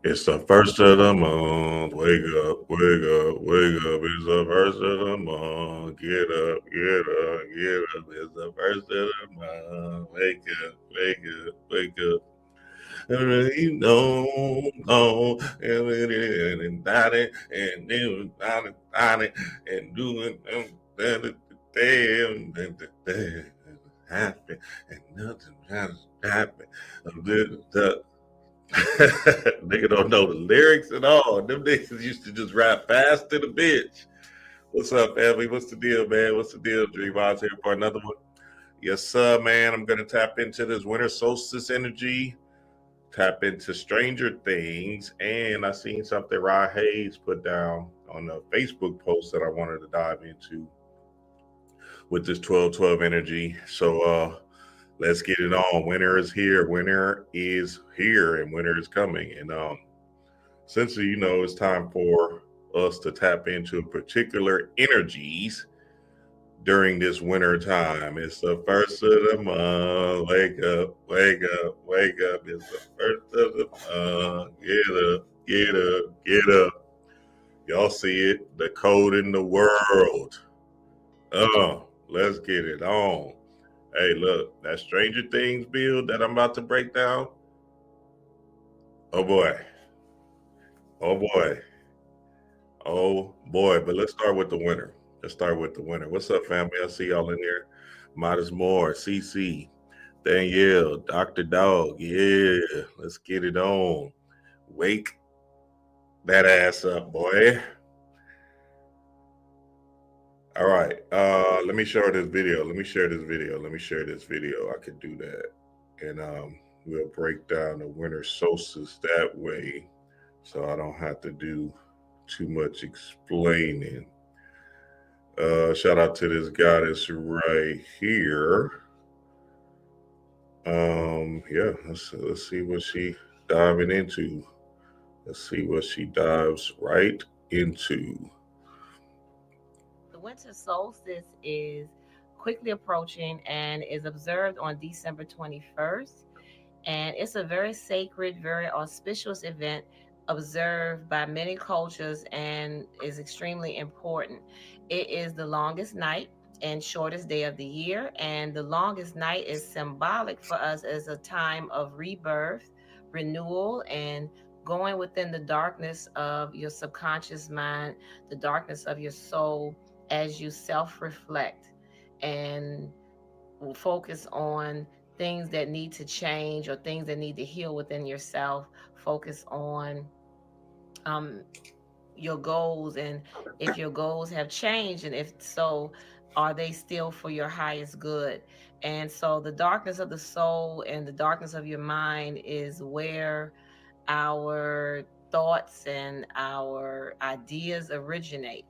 It's the first of the month. Wake up, wake up, wake up. It's the first of the month. Get up, get up, get up. It's the first of the month. Wake up, wake up, wake up. You know, no, and got it, and then got it, and doing happy, and nothing has happened. Nigga don't know the lyrics at all. Them niggas used to just rap fast to the bitch. What's up, family? What's the deal, man? What's the deal? Dream Odds here for another one. Yes, sir, man. I'm gonna tap into this winter solstice energy, tap into Stranger Things, and I seen something Rod Hayes put down on a Facebook post that I wanted to dive into with this 12-12 energy. So let's get it on. Winter is here. Winter is here, and winter is coming. And essentially, it's time for us to tap into particular energies during this winter time. It's the first of the month. Wake up, wake up, wake up. It's the first of the month. Get up, get up, get up. Y'all see it? The code in the world. Let's get it on. Hey, look, that Stranger Things build that I'm about to break down. Oh boy. Oh boy. Oh boy. But let's start with the winner. Let's start with the winner. What's up, family? I see y'all in there. Modest Moore, CC, Danielle, Dr. Dog. Yeah, let's get it on. Wake that ass up, boy. All right. Let me share this video. Let me share this video. Let me share this video. I could do that. And we'll break down the winter solstice that way. So I don't have to do too much explaining. Shout out to this goddess right here. Yeah, let's see what she diving into. Let's see what she dives right into. The winter solstice is quickly approaching and is observed on December 21st. And it's a very sacred, very auspicious event observed by many cultures and is extremely important. It is the longest night and shortest day of the year, and the longest night is symbolic for us as a time of rebirth, renewal, and going within the darkness of your subconscious mind, the darkness of your soul, as you self reflect and focus on things that need to change or things that need to heal within yourself. Focus on um, your goals, and if your goals have changed, and if so, are they still for your highest good? And so the darkness of the soul and the darkness of your mind is where our thoughts and our ideas originate.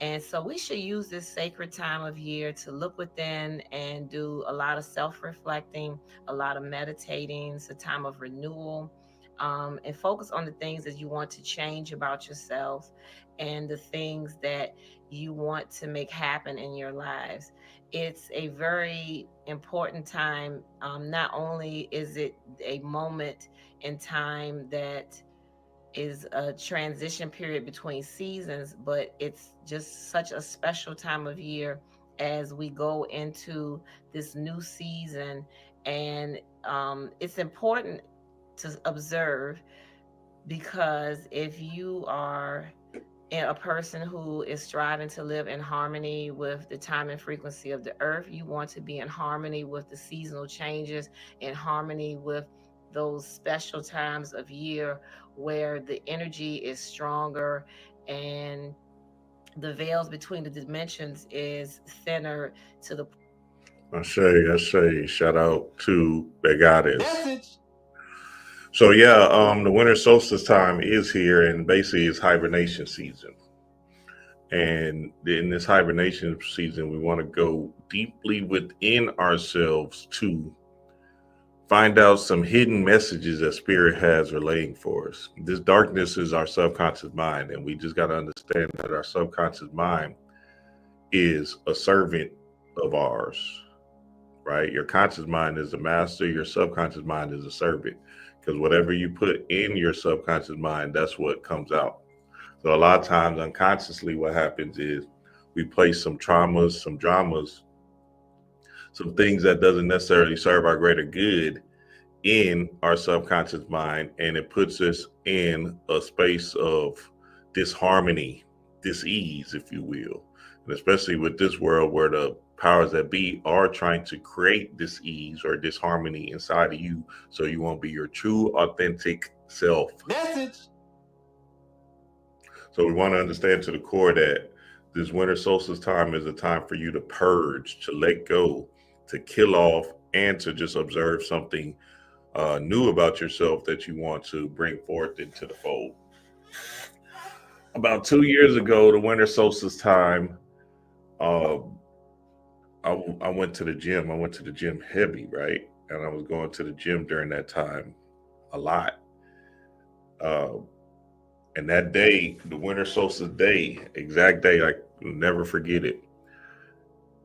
And so we should use this sacred time of year to look within and do a lot of self reflecting, a lot of meditating. It's a time of renewal, and focus on the things that you want to change about yourself and the things that you want to make happen in your lives. It's a very important time. Not only is it a moment in time that is a transition period between seasons, but it's just such a special time of year as we go into this new season. And it's important to observe, because if you are a person who is striving to live in harmony with the time and frequency of the earth, you want to be in harmony with the seasonal changes, in harmony with those special times of year where the energy is stronger and the veils between the dimensions is thinner to the I say, shout out to the goddess. Message. So yeah, the winter solstice time is here, and basically it's hibernation season. And in this hibernation season, we want to go deeply within ourselves to find out some hidden messages that spirit has relaying for us. This darkness is our subconscious mind, and we just got to understand that our subconscious mind is a servant of ours, right? Your conscious mind is the master, your subconscious mind is a servant. because whatever you put in your subconscious mind, that's what comes out. So a lot of times unconsciously what happens is we place some traumas, some dramas, some things that doesn't necessarily serve our greater good in our subconscious mind, and it puts us in a space of disharmony, dis-ease, if you will. And especially with this world where the powers that be are trying to create dis-ease or disharmony inside of you so you won't be your true authentic self. Message. So we want to understand to the core that this winter solstice time is a time for you to purge, to let go, to kill off, and to just observe something new about yourself that you want to bring forth into the fold. About 2 years ago, the winter solstice time, uh, I went to the gym. I went to the gym heavy, right? And I was going to the gym during that time a lot. And that day, the winter solstice day, exact day, I will never forget it.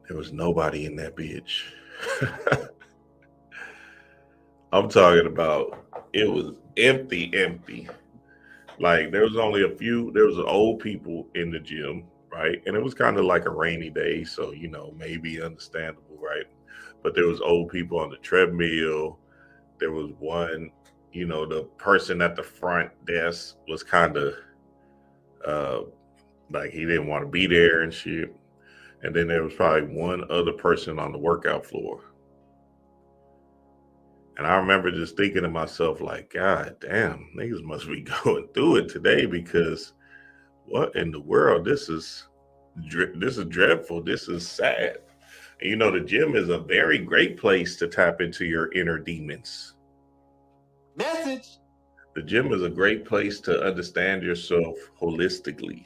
There was nobody in that bitch. I'm talking about it was empty. Like there was only there was old people in the gym, right? And it was kind of like a rainy day, so maybe understandable, right? But there was old people on the treadmill. There was one, the person at the front desk was kind of like he didn't want to be there and shit. And then there was probably one other person on the workout floor. And I remember just thinking to myself, like, God damn, niggas must be going through it today, because what in the world? This is dreadful. This is sad. And the gym is a very great place to tap into your inner demons. Message. The gym is a great place to understand yourself holistically,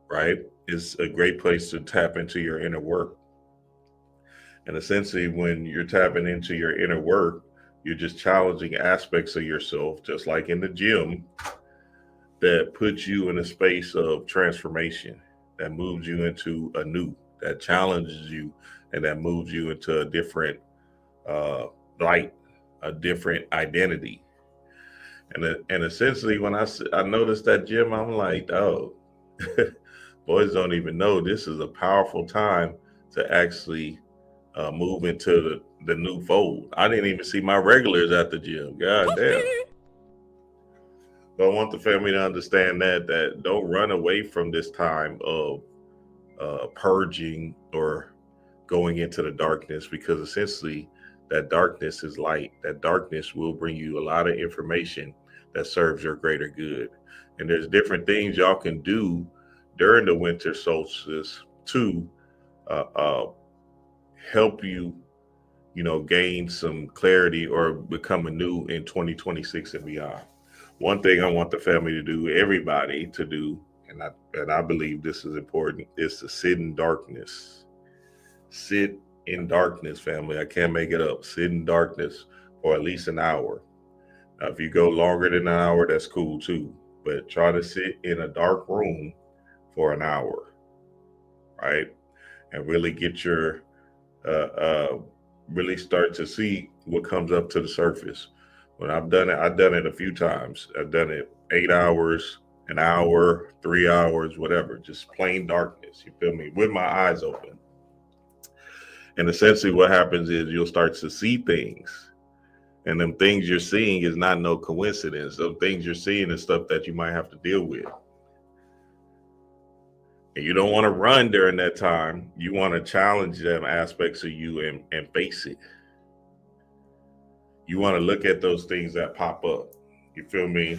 right? It's a great place to tap into your inner work. And essentially, when you're tapping into your inner work, you're just challenging aspects of yourself, just like in the gym, that puts you in a space of transformation, that moves you into a new, that challenges you, and that moves you into a different light, a different identity. And essentially, when I noticed that gym, I'm like, oh, boys don't even know this is a powerful time to actually move into the new fold. I didn't even see my regulars at the gym. God damn. So I want the family to understand that don't run away from this time of purging or going into the darkness, because essentially that darkness is light. That darkness will bring you a lot of information that serves your greater good. And there's different things y'all can do during the winter solstice to help you, gain some clarity or become anew in 2026 and beyond. One thing I want the family to do, everybody to do, and I believe this is important, is to sit in darkness. Sit in darkness, family. I can't make it up. Sit in darkness for at least an hour. Now, if you go longer than an hour, that's cool too. But try to sit in a dark room for an hour, right? And really get your really start to see what comes up to the surface. When I've done it a few times. I've done it 8 hours, an hour, 3 hours, whatever, just plain darkness. You feel me? With my eyes open. And essentially what happens is you'll start to see things. And them things you're seeing is not no coincidence. Those things you're seeing is stuff that you might have to deal with. And you don't want to run during that time. You want to challenge them aspects of you and face it. You want to look at those things that pop up. You feel me?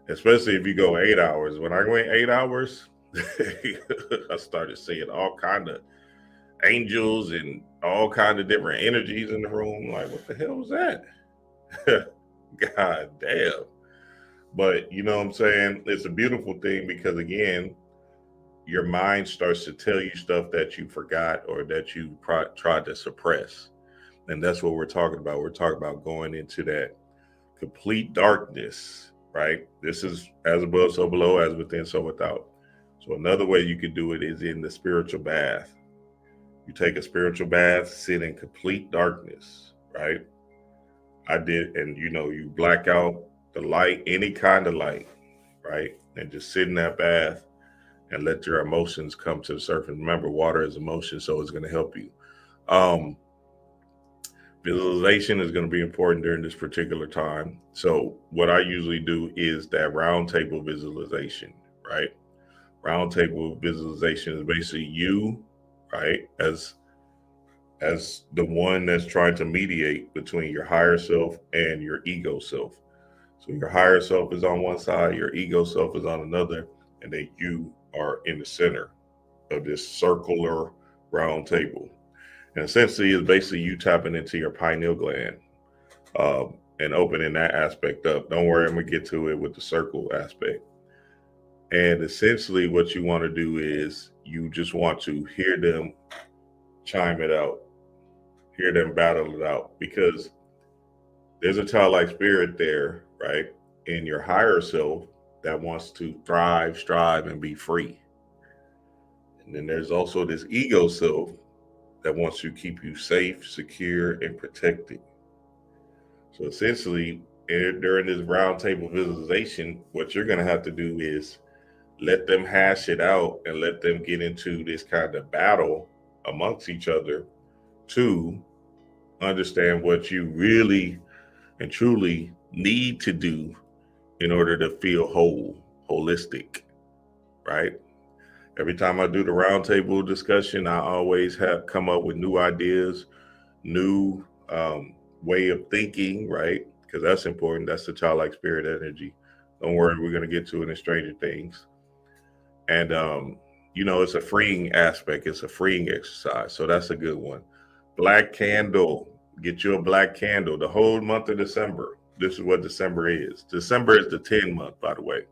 Especially if you go 8 hours. When I went 8 hours, I started seeing all kind of angels and all kind of different energies in the room. Like, what the hell was that? God damn. But you know what I'm saying? It's a beautiful thing because, again, your mind starts to tell you stuff that you forgot or that you tried to suppress. And that's what we're talking about. We're talking about going into that complete darkness, right? This is as above, so below, as within, so without. So another way you could do it is in the spiritual bath. You take a spiritual bath, sit in complete darkness, right? I did, and you black out the light, any kind of light, right? And just sit in that bath and let your emotions come to the surface. Remember, water is emotion, so it's going to help you. Um, Visualization is going to be important during this particular time. So what I usually do is that round table visualization, right? Round table visualization is basically you, right, as the one that's trying to mediate between your higher self and your ego self. So your higher self is on one side, your ego self is on another, and then you are in the center of this circular round table. And essentially, it's basically you tapping into your pineal gland, and opening that aspect up. Don't worry, I'm going to get to it with the circle aspect. And essentially, what you want to do is you just want to hear them chime it out, hear them battle it out, because there's a childlike spirit there, right, in your higher self that wants to thrive, strive, and be free. And then there's also this ego self that wants to keep you safe, secure, and protected. So essentially, during this round table visualization, what you're going to have to do is let them hash it out and let them get into this kind of battle amongst each other to understand what you really and truly need to do in order to feel whole, holistic, right? Every time I do the roundtable discussion, I always have come up with new ideas, new way of thinking, right? Because that's important. That's the childlike spirit energy. Don't worry, we're going to get to it in Stranger Things. And, it's a freeing aspect. It's a freeing exercise. So that's a good one. Black candle. Get you a black candle the whole month of December. This is what December is. December is the 10 month, by the way.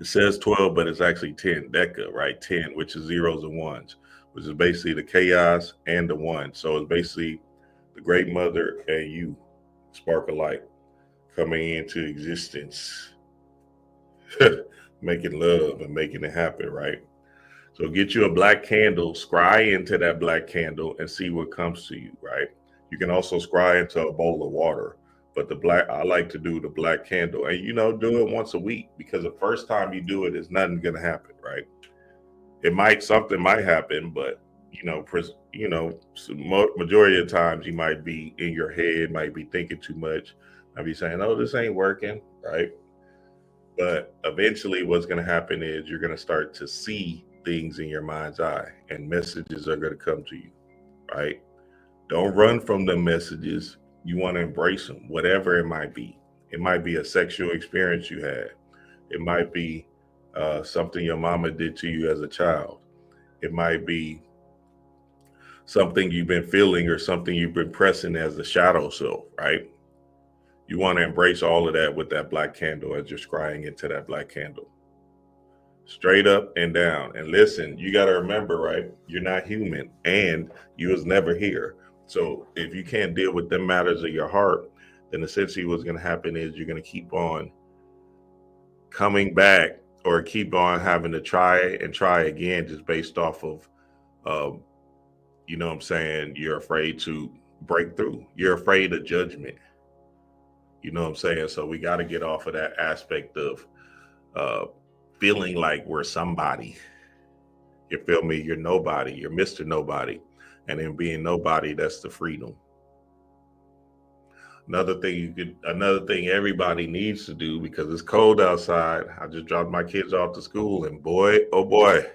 It says 12, but it's actually 10, Deca, right? 10, which is zeros and ones, which is basically the chaos and the one. So it's basically the great mother and you, spark of light, coming into existence, making love and making it happen, right? So get you a black candle, scry into that black candle and see what comes to you, right? You can also scry into a bowl of water. But I like to do the black candle, and do it once a week, because the first time you do it is nothing gonna happen, right? Something might happen, but majority of the times you might be in your head, might be thinking too much, might be saying, "Oh, this ain't working," right? But eventually, what's gonna happen is you're gonna start to see things in your mind's eye, and messages are gonna come to you, right? Don't run from the messages. You want to embrace them, whatever it might be. It might be a sexual experience you had. It might be something your mama did to you as a child. It might be something you've been feeling or something you've been pressing as a shadow self, right? You want to embrace all of that with that black candle as you're scrying into that black candle. Straight up and down. And listen, you got to remember, right? You're not human, and you was never here. So if you can't deal with the matters of your heart, then essentially what's going to happen is you're going to keep on coming back, or keep on having to try and try again, just based off of, what I'm saying, you're afraid to break through. You're afraid of judgment. You know what I'm saying? So we got to get off of that aspect of feeling like we're somebody. You feel me? You're nobody. You're Mr. Nobody. And in being nobody, that's the freedom. Another thing everybody needs to do, because it's cold outside. I just dropped my kids off to school, and boy, oh boy,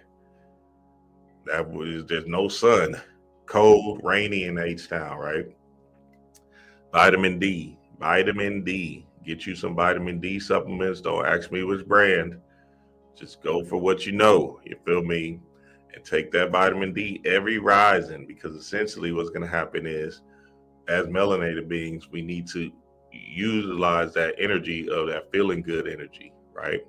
there's no sun. Cold, rainy in H-Town, right? Vitamin D. Get you some vitamin D supplements. Don't ask me which brand. Just go for what you know. You feel me? And take that vitamin D every rising, because essentially what's going to happen is, as melanated beings, we need to utilize that energy of that feeling good energy, right?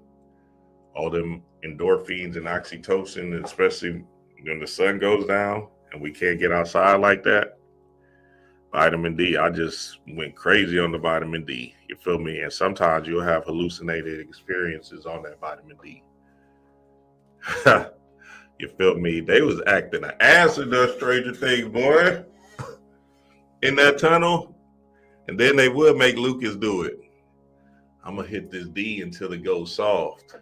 All them endorphins and oxytocin, especially when the sun goes down and we can't get outside like that. Vitamin D, I just went crazy on the vitamin D. You feel me? And sometimes you'll have hallucinated experiences on that vitamin D. You feel me? They was acting an ass in those Stranger Things, boy. In that tunnel, And then they would make Lucas do it. I'm gonna hit this D until it goes soft.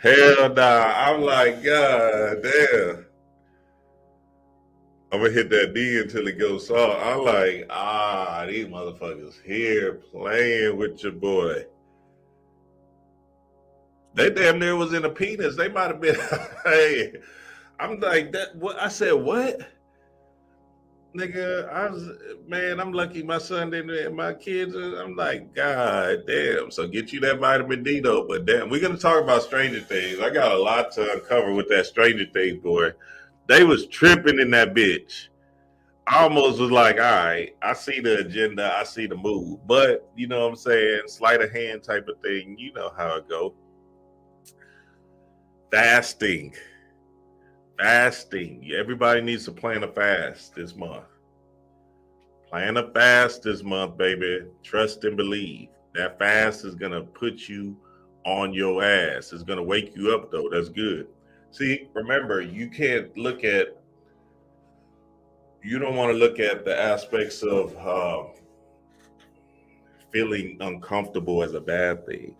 Hell nah. I'm like, God damn. I'm gonna hit that D until it goes soft. I'm like, these motherfuckers here playing with your boy. They damn near was in a penis. They might have been. Hey, I'm like that. What I said? What? Nigga, I'm lucky my son didn't, and my kids, I'm like, God damn. So get you that vitamin D though. But damn, we're gonna talk about Stranger Things. I got a lot to uncover with that Stranger Things, boy. They was tripping in that bitch. I almost was like, all right, I see the agenda, I see the move. But you know what I'm saying? Sleight of hand type of thing, you know how it go. Fasting. Everybody needs to plan a fast this month. Plan a fast this month, baby. Trust and believe. That fast is going to put you on your ass. It's going to wake you up, though. That's good. See, remember, you don't want to look at the aspects of feeling uncomfortable as a bad thing,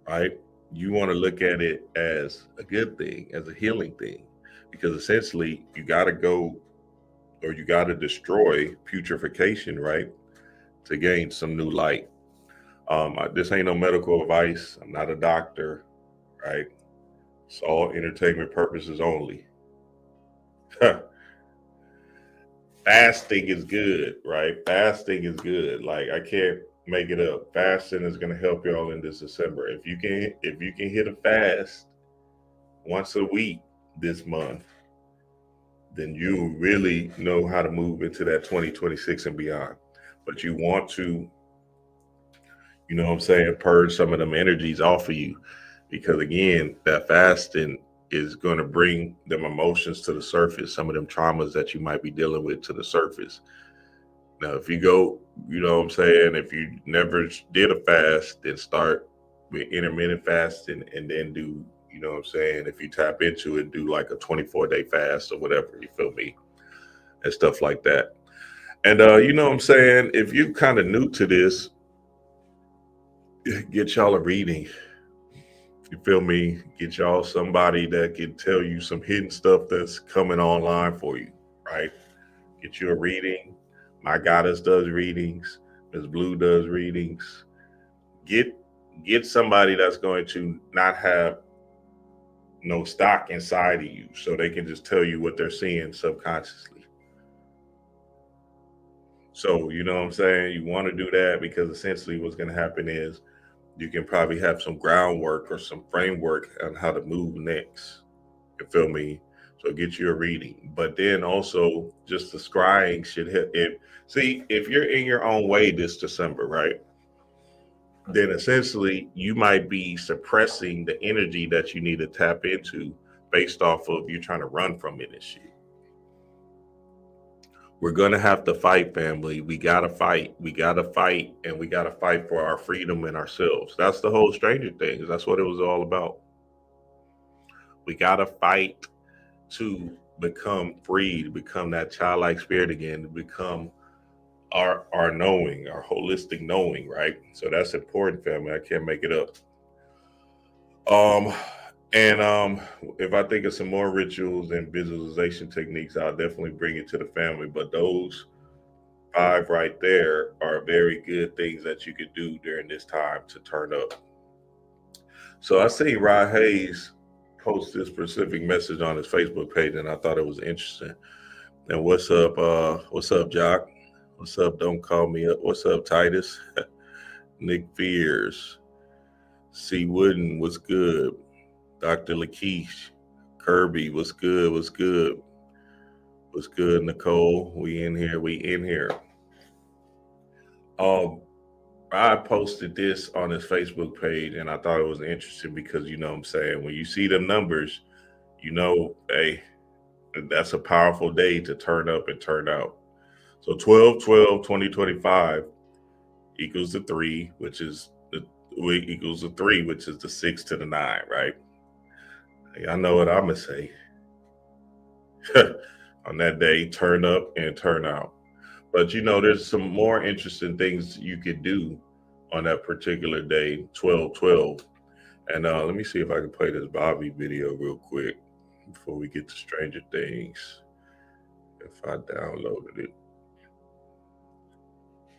right? You want to look at it as a good thing, as a healing thing, because essentially you got to go, or you got to destroy putrefaction, right, to gain some new light. This ain't no medical advice. I'm not a doctor, right? It's all entertainment purposes only. Fasting is good, right? Fasting is good. Like, I can't make it up. Fasting is going to help y'all in this December. If you can hit a fast once a week this month, then you really know how to move into that 2026 and beyond. But you want to, you know what I'm saying, purge some of them energies off of you, because again, that fasting is going to bring them emotions to the surface, some of them traumas that you might be dealing with to the surface. Now, if you go, you know what I'm saying, if you never did a fast, then start with intermittent fasting, and then do, you know what I'm saying, if you tap into it, do like a 24-day fast or whatever, you feel me, and stuff like that. And you know what I'm saying, if you kind of new to this, get y'all a reading. You feel me? Get y'all somebody that can tell you some hidden stuff that's coming online for you, right? Get you a reading. My goddess does readings. Ms. Blue does readings. Get somebody that's going to not have no stock inside of you, so they can just tell you what they're seeing subconsciously. So, you know what I'm saying? You want to do that, because essentially what's going to happen is you can probably have some groundwork or some framework on how to move next. You feel me? So get you a reading. But then also, just the scrying should hit it. See, if you're in your own way this December, right, then essentially you might be suppressing the energy that you need to tap into based off of you trying to run from it and shit. We're going to have to fight, family. We got to fight. We got to fight, and we got to fight for our freedom and ourselves. That's the whole Stranger Things. That's what it was all about. We got to fight to become free, to become that childlike spirit again, to become our knowing, our holistic knowing, right? So that's important, family. I can't make it up. And if I think of some more rituals and visualization techniques, I'll definitely bring it to the family. But those 5 right there are very good things that you could do during this time to turn up. So I see Rod Hayes post this specific message on his Facebook page, and I thought it was interesting. And what's up, Jock? What's up? Don't call me up. What's up, Titus? Nick Fears. C. Wooden, what's good? Dr. Lakeith. Kirby, what's good? What's good? What's good, Nicole? We in here. I posted this on his Facebook page, and I thought it was interesting because, you know what I'm saying, when you see the numbers, you know, hey, that's a powerful day to turn up and turn out. So 12/12/2025 equals the 3, which is equals the 3, which is the 6 to the 9, right? Y'all know what I'm gonna say. on that day, turn up and turn out. But there's some more interesting things you could do on that particular day, 12/12. And let me see if I can play this Bobby video real quick before we get to Stranger Things. If I downloaded it.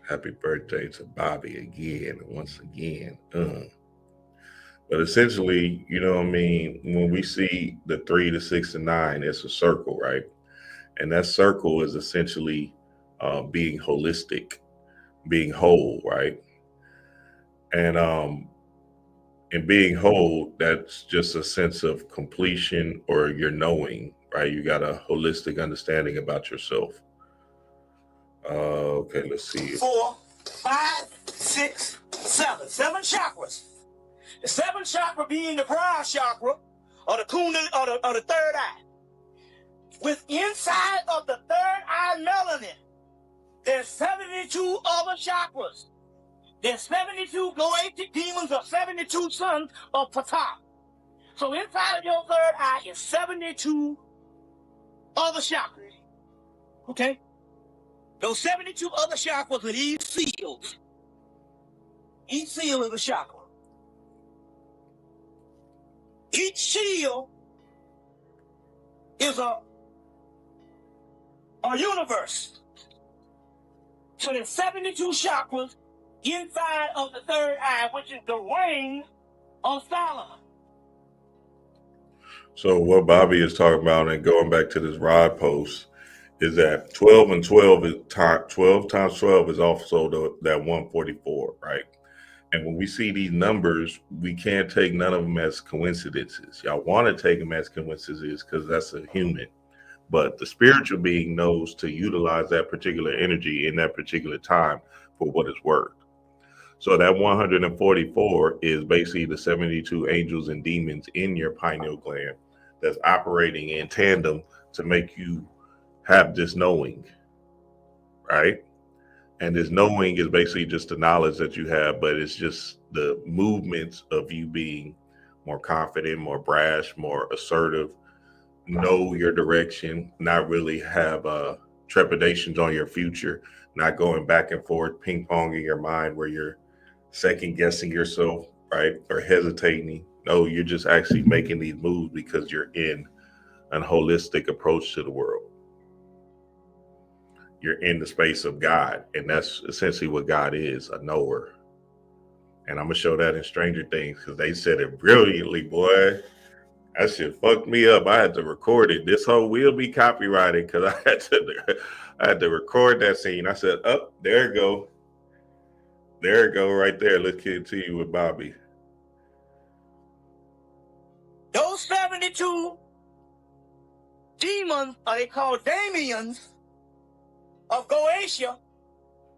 Happy birthday to Bobby again, once again. But essentially, when we see the 3, the 6, and 9, it's a circle, right? And that circle is essentially being holistic, being whole, right? And being whole, that's just a sense of completion or your knowing, right? You got a holistic understanding about yourself. Okay, let's see. 4, 5, 6, 7. 7 chakras. The 7th chakra being the crown chakra, or the kundalini, or the third eye. With inside of the third eye melanin, there's 72 other chakras. There's 72 goetic demons or 72 sons of Ptah. So inside of your third eye is 72 other chakras. Okay? Those 72 other chakras with each seals. Each seal is a chakra. Each seal is a universe. So there's 72 chakras inside of the third eye, which is the ring of Solomon. So what Bobby is talking about, and going back to this rod post, is that 12 and 12 is 12 times 12 is also that 144, right? And when we see these numbers, we can't take none of them as coincidences. Y'all want to take them as coincidences because that's a human. But the spiritual being knows to utilize that particular energy in that particular time for what it's worth. So that 144 is basically the 72 angels and demons in your pineal gland that's operating in tandem to make you have this knowing, right? And this knowing is basically just the knowledge that you have, but it's just the movements of you being more confident, more brash, more assertive, know your direction, not really have trepidations on your future, not going back and forth, ping pong in your mind where you're second guessing yourself, right? Or hesitating. No, you're just actually making these moves because you're in a holistic approach to the world. You're in the space of God, and that's essentially what God is, a knower. And I'm gonna show that in Stranger Things because they said it brilliantly, boy. That shit fucked me up. I had to record it. This whole will be copyrighted because I had to record that scene. I said, "Oh, there it go. There it go right there." Let's continue with Bobby. Those 72 demons, are they called Damians, of Goetia,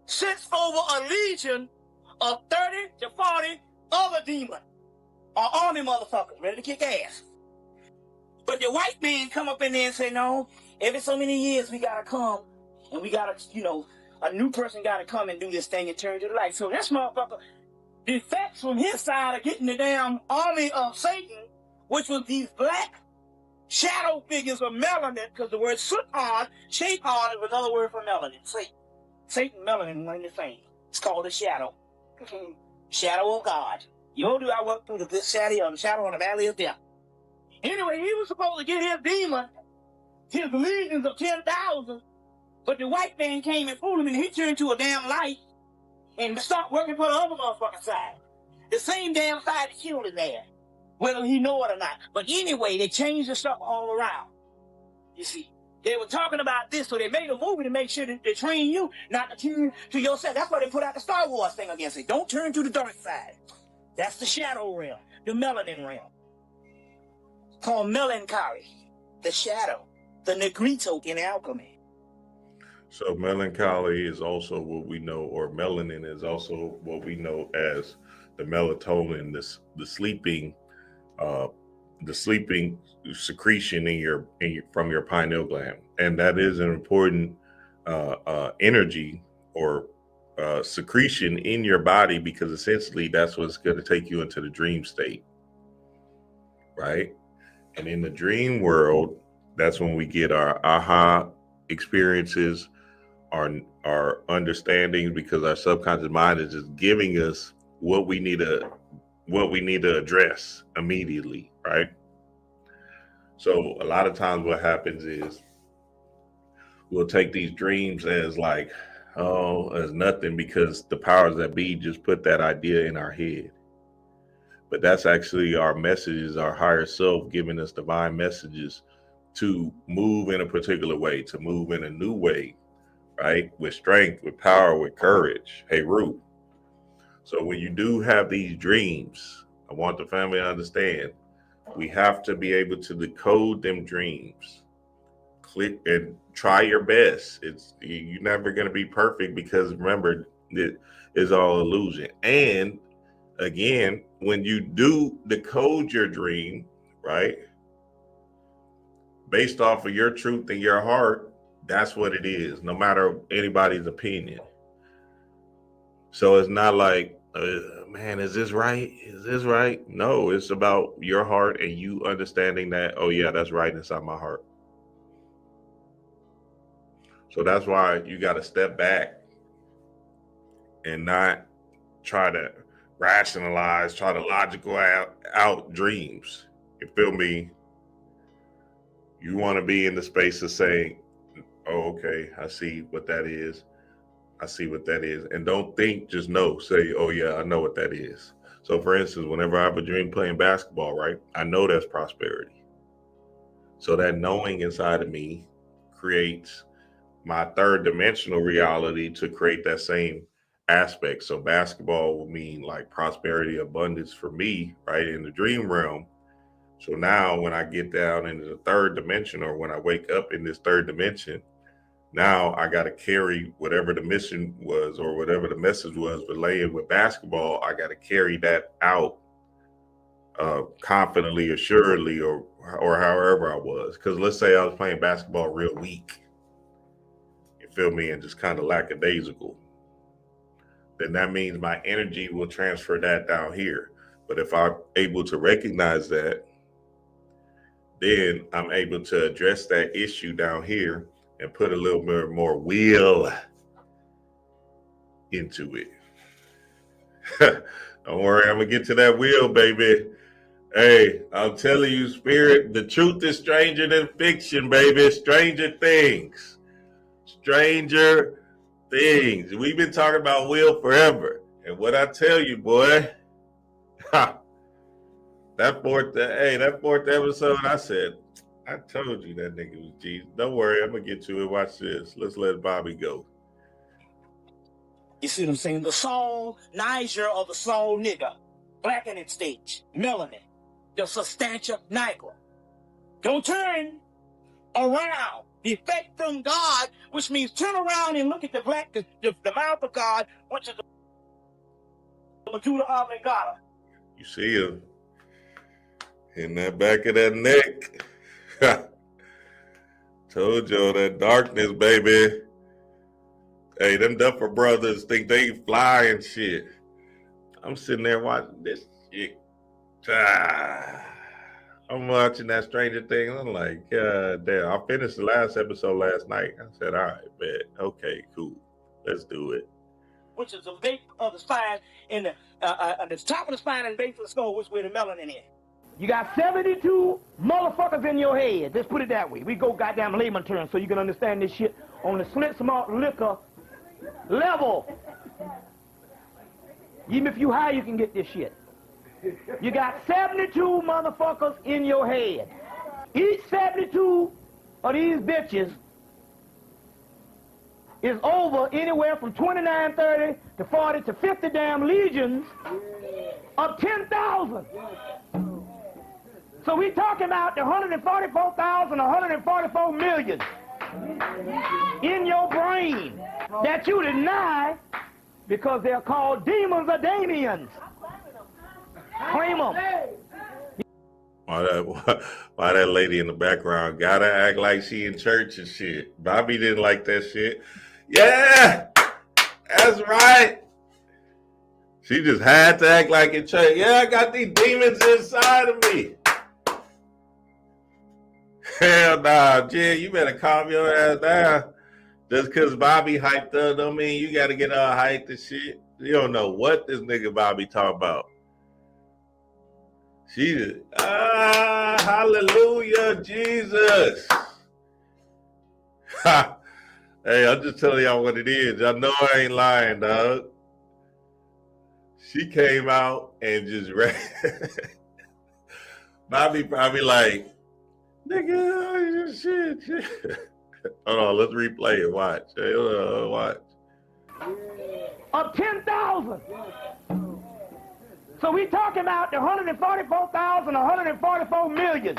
sits over a legion of 30 to 40 other demons, or army motherfuckers, ready to kick ass. But the white man come up in there and say, no, every so many years we gotta come, and we gotta, a new person gotta come and do this thing and turn to the light. So this motherfucker, the effects from his side of getting the damn army of Satan, which was these black shadow figures of melanin, because the word shaitan is another word for melanin. Satan, melanin, one the same. It's called a shadow. Shadow of God. You know, do I work through the shadow on the valley of death? Anyway, he was supposed to get his demon, his legions of 10,000, but the white man came and fooled him, and he turned to a damn light and stopped working for the other motherfucking side. The same damn side that killed his ass, whether he know it or not. But anyway, they changed the stuff all around. You see, they were talking about this, so they made a movie to make sure that they train you not to turn to yourself. That's why they put out the Star Wars thing against it. Don't turn to the dark side. That's the shadow realm, the melanin realm. Called melancholy, the shadow, the negrito in alchemy. So melancholy is also what we know, or melanin is also what we know as the melatonin, the sleeping secretion from your pineal gland, and that is an important energy or secretion in your body, because essentially that's what's going to take you into the dream state, right? And in the dream world, that's when we get our aha experiences, our understandings, because our subconscious mind is just giving us what we need to address immediately, right? So a lot of times what happens is we'll take these dreams as like, oh, as nothing, because the powers that be just put that idea in our head. But that's actually our messages, our higher self giving us divine messages to move in a particular way, to move in a new way, right? With strength, with power, with courage. Hey, Ruth. So when you do have these dreams, I want the family to understand, we have to be able to decode them dreams. Click and try your best. You're never going to be perfect, because remember, it is all illusion. And again, when you do decode your dream, right, based off of your truth and your heart, that's what it is, no matter anybody's opinion. So it's not like, man, is this right? Is this right? No, it's about your heart and you understanding that, oh yeah, that's right inside my heart. So that's why you got to step back and not try to rationalize, try to logical out dreams. You feel me? You want to be in the space of saying, oh, okay, I see what that is. I see what that is. And don't think, just know. Say, oh yeah, I know what that is. So for instance, whenever I have a dream playing basketball, right, I know that's prosperity. So that knowing inside of me creates my third dimensional reality to create that same aspect. So basketball will mean like prosperity, abundance for me, right, in the dream realm. So now when I get down into the third dimension, or when I wake up in this third dimension, now I got to carry whatever the mission was or whatever the message was relaying with basketball. I got to carry that out confidently, assuredly, or however I was. Because let's say I was playing basketball real weak, you feel me, and just kind of lackadaisical, then that means my energy will transfer that down here. But if I'm able to recognize that, then I'm able to address that issue down here and put a little bit more will into it. Don't worry, I'm gonna get to that will, baby. Hey, I'm telling you, spirit, the truth is stranger than fiction, baby. Stranger things. Stranger things. We've been talking about will forever. And what I tell you, boy, that fourth episode, I said, I told you that nigga was Jesus. Don't worry, I'm gonna get to it. Watch this. Let's let Bobby go. You see what I'm saying? The soul, Niger, or the soul nigger. Blackening stage, melanin, the substantia nigra. Don't turn around. The effect from God, which means turn around and look at the mouth of God, which is the medulla oblongata. You see him in that back of that neck. Told you that darkness, baby. Hey, them Duffer brothers think they fly and shit. I'm sitting there watching this shit. I'm watching that Stranger Things. I'm like, God damn. I finished the last episode last night. I said, all right, bet. Okay, cool. Let's do it. Which is the base of the spine, and the top of the spine and the base of the skull, which where the melanin is. You got 72 motherfuckers in your head. Let's put it that way. We go goddamn layman terms so you can understand this shit on the slint malt liquor level. Even if you high, you can get this shit. You got 72 motherfuckers in your head. Each 72 of these bitches is over anywhere from 29, 30 to 40 to 50 damn legions of 10,000. So we talking about the 144,000, 144 million in your brain that you deny because they're called demons or Damians. Claim them. Why that lady in the background gotta act like she in church and shit? Bobby didn't like that shit. Yeah, that's right. She just had to act like in church. Yeah, I got these demons inside of me. Hell nah, Jen, you better calm your ass down. Just because Bobby hyped up, don't mean you got to get all hyped and shit. You don't know what this nigga Bobby talking about. She just, hallelujah, Jesus. Hey, I'm just telling y'all what it is. Y'all know I ain't lying, dog. She came out and just ran. Bobby probably like, nigga, shit. Hold on, let's replay it. Watch. Hey, watch. Of 10,000. So we talking about the 144 million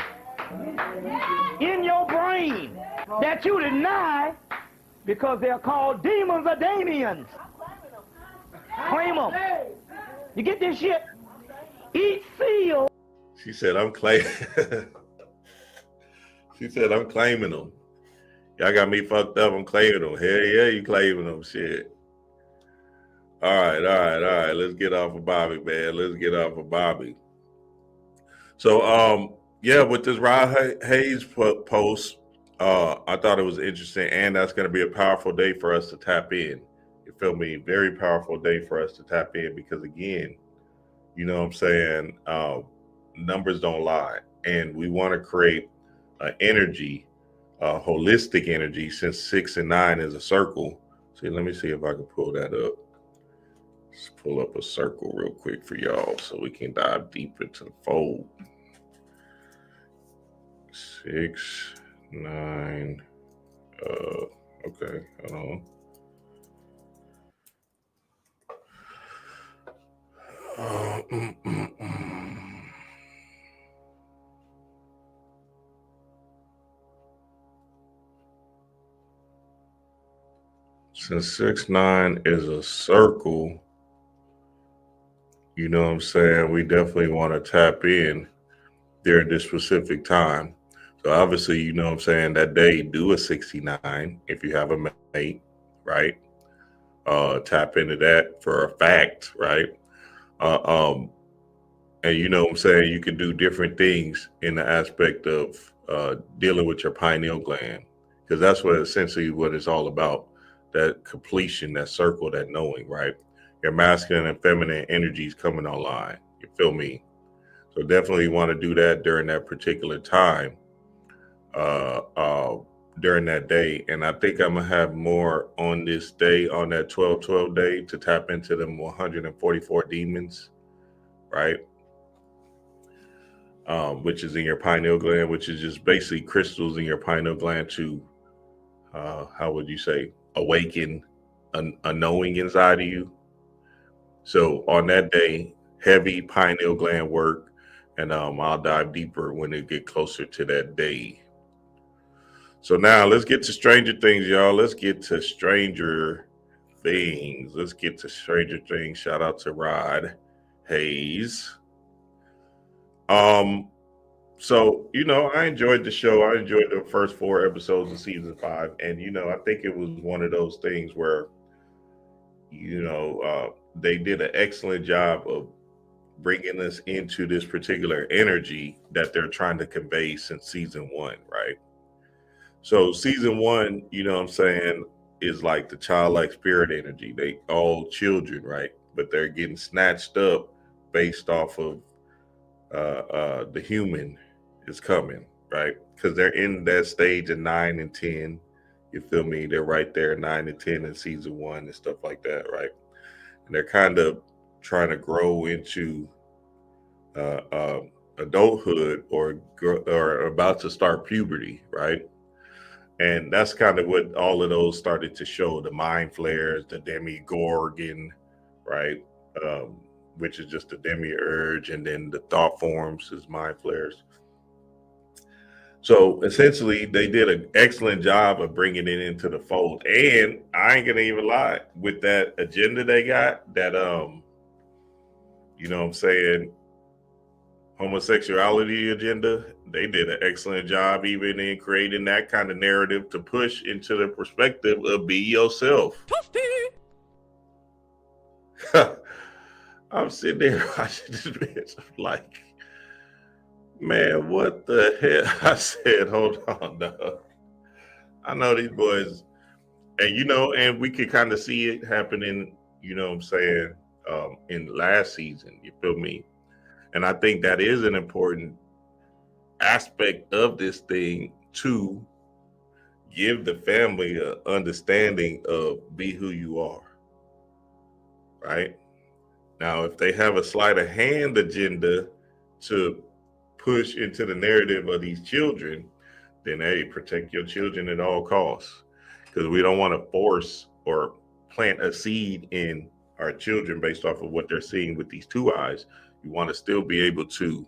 in your brain that you deny because they're called demons or Damians. Claim them. You get this shit? Each seal. She said, I'm claiming. She said, I'm claiming them. Y'all got me fucked up. I'm claiming them. Hell yeah, you claiming them. Shit. All right. Let's get off of Bobby, man. Let's get off of Bobby. So, yeah, with this Rod Hayes post, I thought it was interesting, and that's going to be a powerful day for us to tap in. You feel me? Very powerful day for us to tap in because, again, you know what I'm saying? Numbers don't lie, and we want to create an energy, holistic energy, since 6 and 9 is a circle. See, let me see if I can pull that up. Let's pull up a circle real quick for y'all so we can dive deep into the fold. 6, 9. Okay, hold on. Since 6, 9 is a circle, you know what I'm saying? We definitely want to tap in there at this specific time. So obviously, you know what I'm saying, that day, do a 69 if you have a mate, right? Tap into that for a fact, right? And you know what I'm saying, you can do different things in the aspect of dealing with your pineal gland, because that's what essentially what it's all about, that completion, that circle, that knowing, right? Your masculine and feminine energies coming online. You feel me? So definitely want to do that during that particular time, during that day. And I think I'm going to have more on this day, on that 12/12 day, to tap into them 144 demons, right? Which is in your pineal gland, which is just basically crystals in your pineal gland to, how would you say, awaken a knowing inside of you. So on that day, heavy pineal gland work, and I'll dive deeper when it get closer to that day. So now let's get to Stranger Things, y'all. Let's get to Stranger Things. Shout out to Rod Hayes. So, you know, I enjoyed the show. I enjoyed the first 4 episodes of season 5. And, you know, I think it was one of those things where, you know, they did an excellent job of bringing us into this particular energy that they're trying to convey since season 1, right? So season 1, you know what I'm saying, is like the childlike spirit energy. They all children, right? But they're getting snatched up based off of the human is coming, right? Because they're in that stage of 9 and 10. You feel me? They're right there, 9 and 10 in season 1 and stuff like that, right? And they're kind of trying to grow into adulthood or about to start puberty, right? And that's kind of what all of those started to show, the mind flares, the demigorgon, right? Which is just the demiurge, and then the thought forms is mind flares. So essentially, they did an excellent job of bringing it into the fold. And I ain't gonna even lie, with that agenda they got, that you know what I'm saying, homosexuality agenda, they did an excellent job even in creating that kind of narrative to push into the perspective of be yourself. I'm sitting there watching this bitch, like, Man, what the hell? I said, hold on, dog. I know these boys, and and we could kind of see it happening, what I'm saying, in last season, you feel me? And I think that is an important aspect of this thing to give the family a understanding of be who you are, right? Now, if they have a sleight of hand agenda to push into the narrative of these children, then hey, protect your children at all costs. Because we don't want to force or plant a seed in our children based off of what they're seeing with these two eyes. You want to still be able to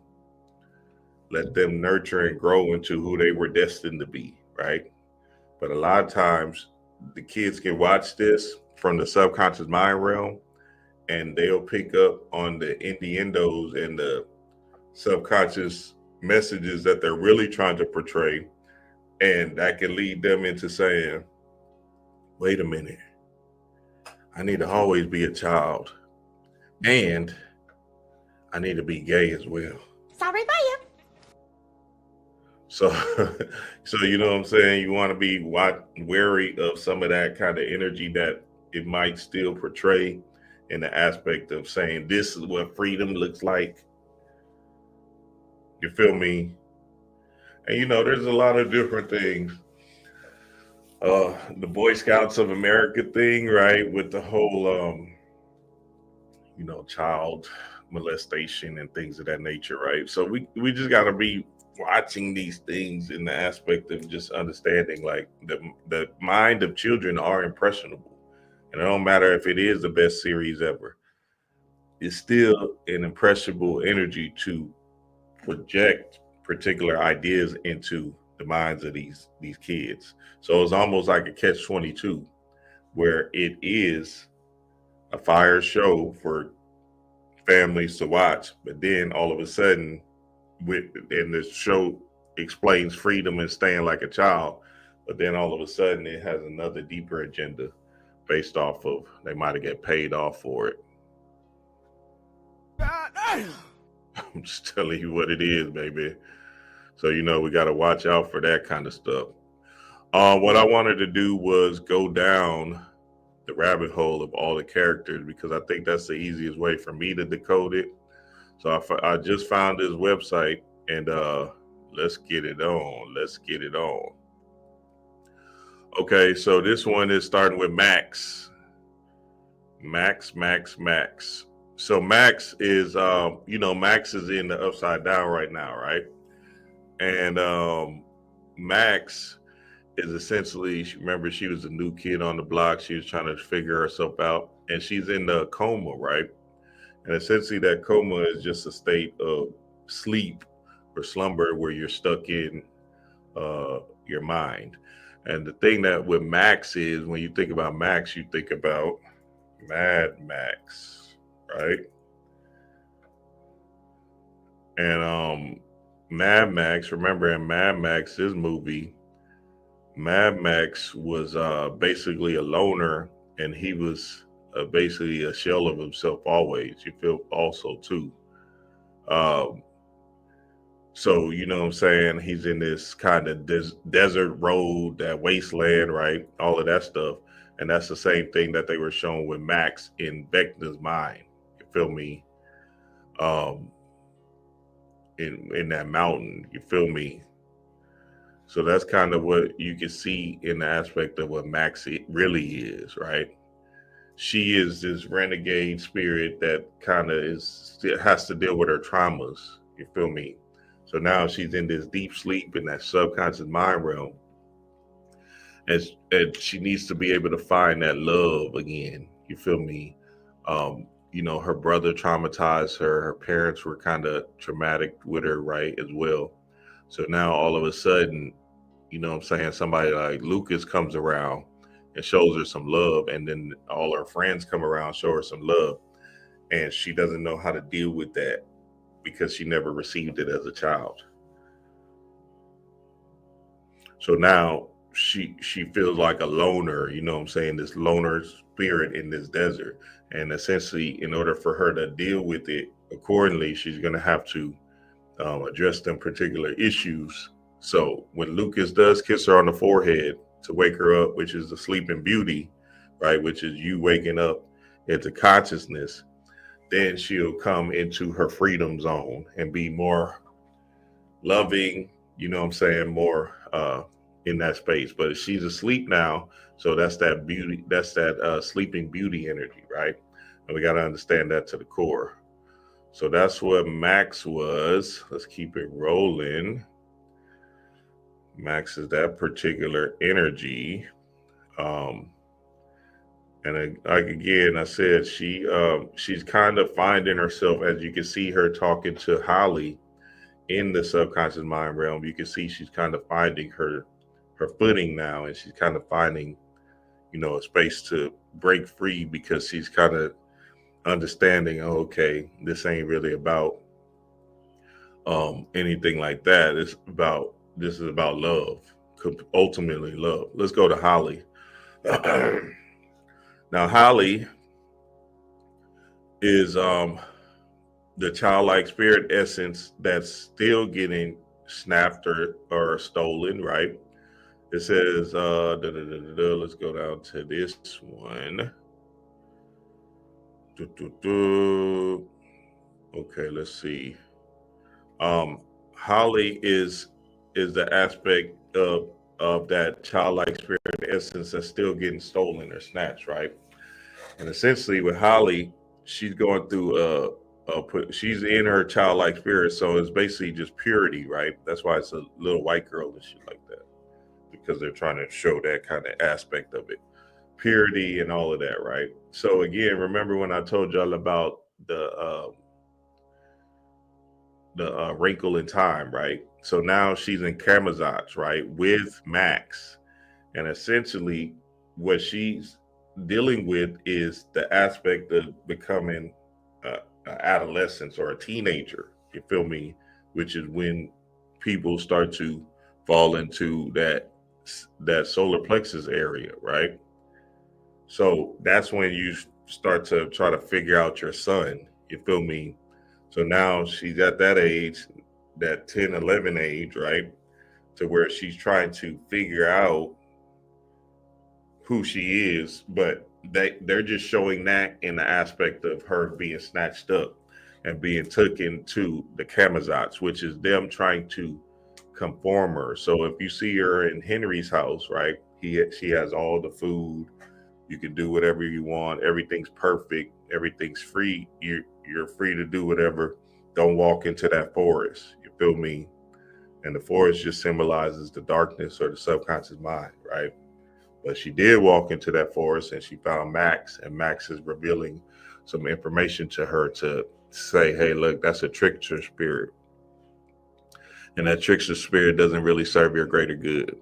let them nurture and grow into who they were destined to be, right? But a lot of times the kids can watch this from the subconscious mind realm and they'll pick up on the innuendos and the subconscious messages that they're really trying to portray. And that can lead them into saying, wait a minute, I need to always be a child. And I need to be gay as well. Sorry about you. So, you know what I'm saying? You want to be wary of some of that kind of energy that it might still portray in the aspect of saying, this is what freedom looks like. You feel me? And there's a lot of different things. The Boy Scouts of America thing, right? With the whole, child molestation and things of that nature, right? So we just got to be watching these things in the aspect of just understanding, like the mind of children are impressionable, and it don't matter if it is the best series ever. It's still an impressionable energy to project particular ideas into the minds of these kids. So it's almost like a catch-22, where it is a fire show for families to watch, but then all of a sudden, and the show explains freedom and staying like a child, but then all of a sudden it has another deeper agenda based off of they might have get paid off for it. God damn. I'm just telling you what it is, baby. So we got to watch out for that kind of stuff. What I wanted to do was go down the rabbit hole of all the characters, because I think that's the easiest way for me to decode it. So I just found this website, and let's get it on. Let's get it on. Okay, so this one is starting with Max. Max. So Max is, Max is in the Upside Down right now, right? And Max is essentially, remember, she was a new kid on the block. She was trying to figure herself out, and she's in the coma, right? And essentially that coma is just a state of sleep or slumber where you're stuck in your mind. And the thing that with Max is, when you think about Max, you think about Mad Max, right? And Mad Max, remember in Mad Max, this movie, Mad Max was basically a loner, and he was basically a shell of himself always. You feel also too. So you know what I'm saying? He's in this kind of desert road, that wasteland, right? All of that stuff. And that's the same thing that they were showing with Max in Vecna's mind. You feel me? In that mountain, you feel me? So that's kind of what you can see in the aspect of what Max really is, right? She is this renegade spirit that kind of has to deal with her traumas. You feel me? So now she's in this deep sleep in that subconscious mind realm, and she needs to be able to find that love again. You feel me? Her brother traumatized her. Her parents were kind of traumatic with her, right, as well. So now all of a sudden, somebody like Lucas comes around and shows her some love, and then all her friends come around, show her some love, and she doesn't know how to deal with that because she never received it as a child. So now she feels like a loner, this loner spirit in this desert. And essentially, in order for her to deal with it accordingly, she's going to have to address them particular issues. So when Lucas does kiss her on the forehead to wake her up, which is the sleeping beauty, right, which is you waking up into consciousness, then she'll come into her freedom zone and be more loving, you know what I'm saying, more in that space. But she's asleep now, so that's that beauty, that's that sleeping beauty energy, right? And we got to understand that to the core. So that's what Max was. Let's keep it rolling. Max is that particular energy. And like again, I said she's kind of finding herself, as you can see her talking to Holly in the subconscious mind realm. You can see she's kind of finding her footing now, and she's kind of finding, you know, a space to break free, because she's kind of understanding, oh, okay, this ain't really about anything like that. This is about love, ultimately love. Let's go to Holly. Now Holly is the childlike spirit essence that's still getting snapped or stolen, right? It says let's go down to this one. Okay, let's see. Holly is the aspect of that childlike spirit essence that's still getting stolen or snatched, right? And essentially with Holly, she's going through she's in her childlike spirit, so it's basically just purity, right? That's why it's a little white girl and shit like that, because they're trying to show that kind of aspect of it, purity and all of that, right? So again, remember when I told y'all about the wrinkle in time, right? So now she's in Kamazatz, right, with Max, and essentially what she's dealing with is the aspect of becoming an adolescent or a teenager, you feel me, which is when people start to fall into that solar plexus area, right? So that's when you start to try to figure out your son, you feel me? So now she's at that age, that 10, 11 age, right? To where she's trying to figure out who she is, but they're just showing that in the aspect of her being snatched up and being taken to the Kamazatz, which is them trying to conform her. So if you see her in Henry's house, right, she has all the food, you can do whatever you want, everything's perfect, everything's free, you're free to do whatever. Don't walk into that forest, you feel me? And the forest just symbolizes the darkness or the subconscious mind, right? But she did walk into that forest and she found Max, and Max is revealing some information to her to say, hey, look, that's a trickster spirit. And that trickster spirit doesn't really serve your greater good.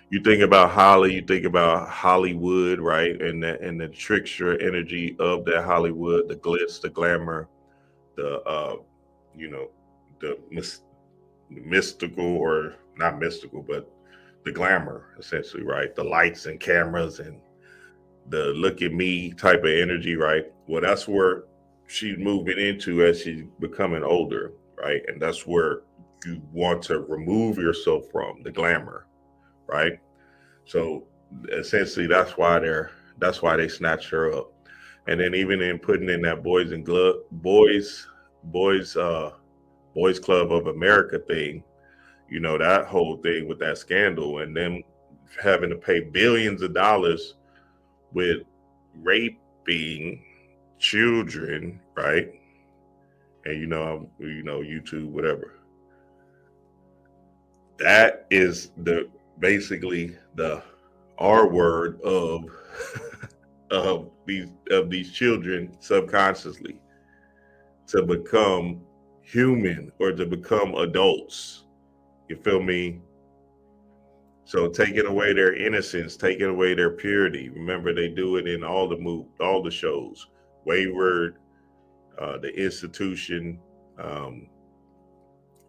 You think about Holly, you think about Hollywood, right? And the trickster energy of that Hollywood, the glitz, the glamour, the the mystical, or not mystical, but the glamour, essentially, right? The lights and cameras and the look at me type of energy, right? Well, that's where she's moving into as she's becoming older, right? And that's where you want to remove yourself from the glamour, right? So essentially that's why they snatched her up. And then even in putting in that boys club of America thing, you know, that whole thing with that scandal and them having to pay billions of dollars with raping children, right? And YouTube, whatever. That is basically the R word of of these children subconsciously to become human or to become adults. You feel me? So taking away their innocence, taking away their purity. Remember, they do it in all the shows. Wayward, The Institution,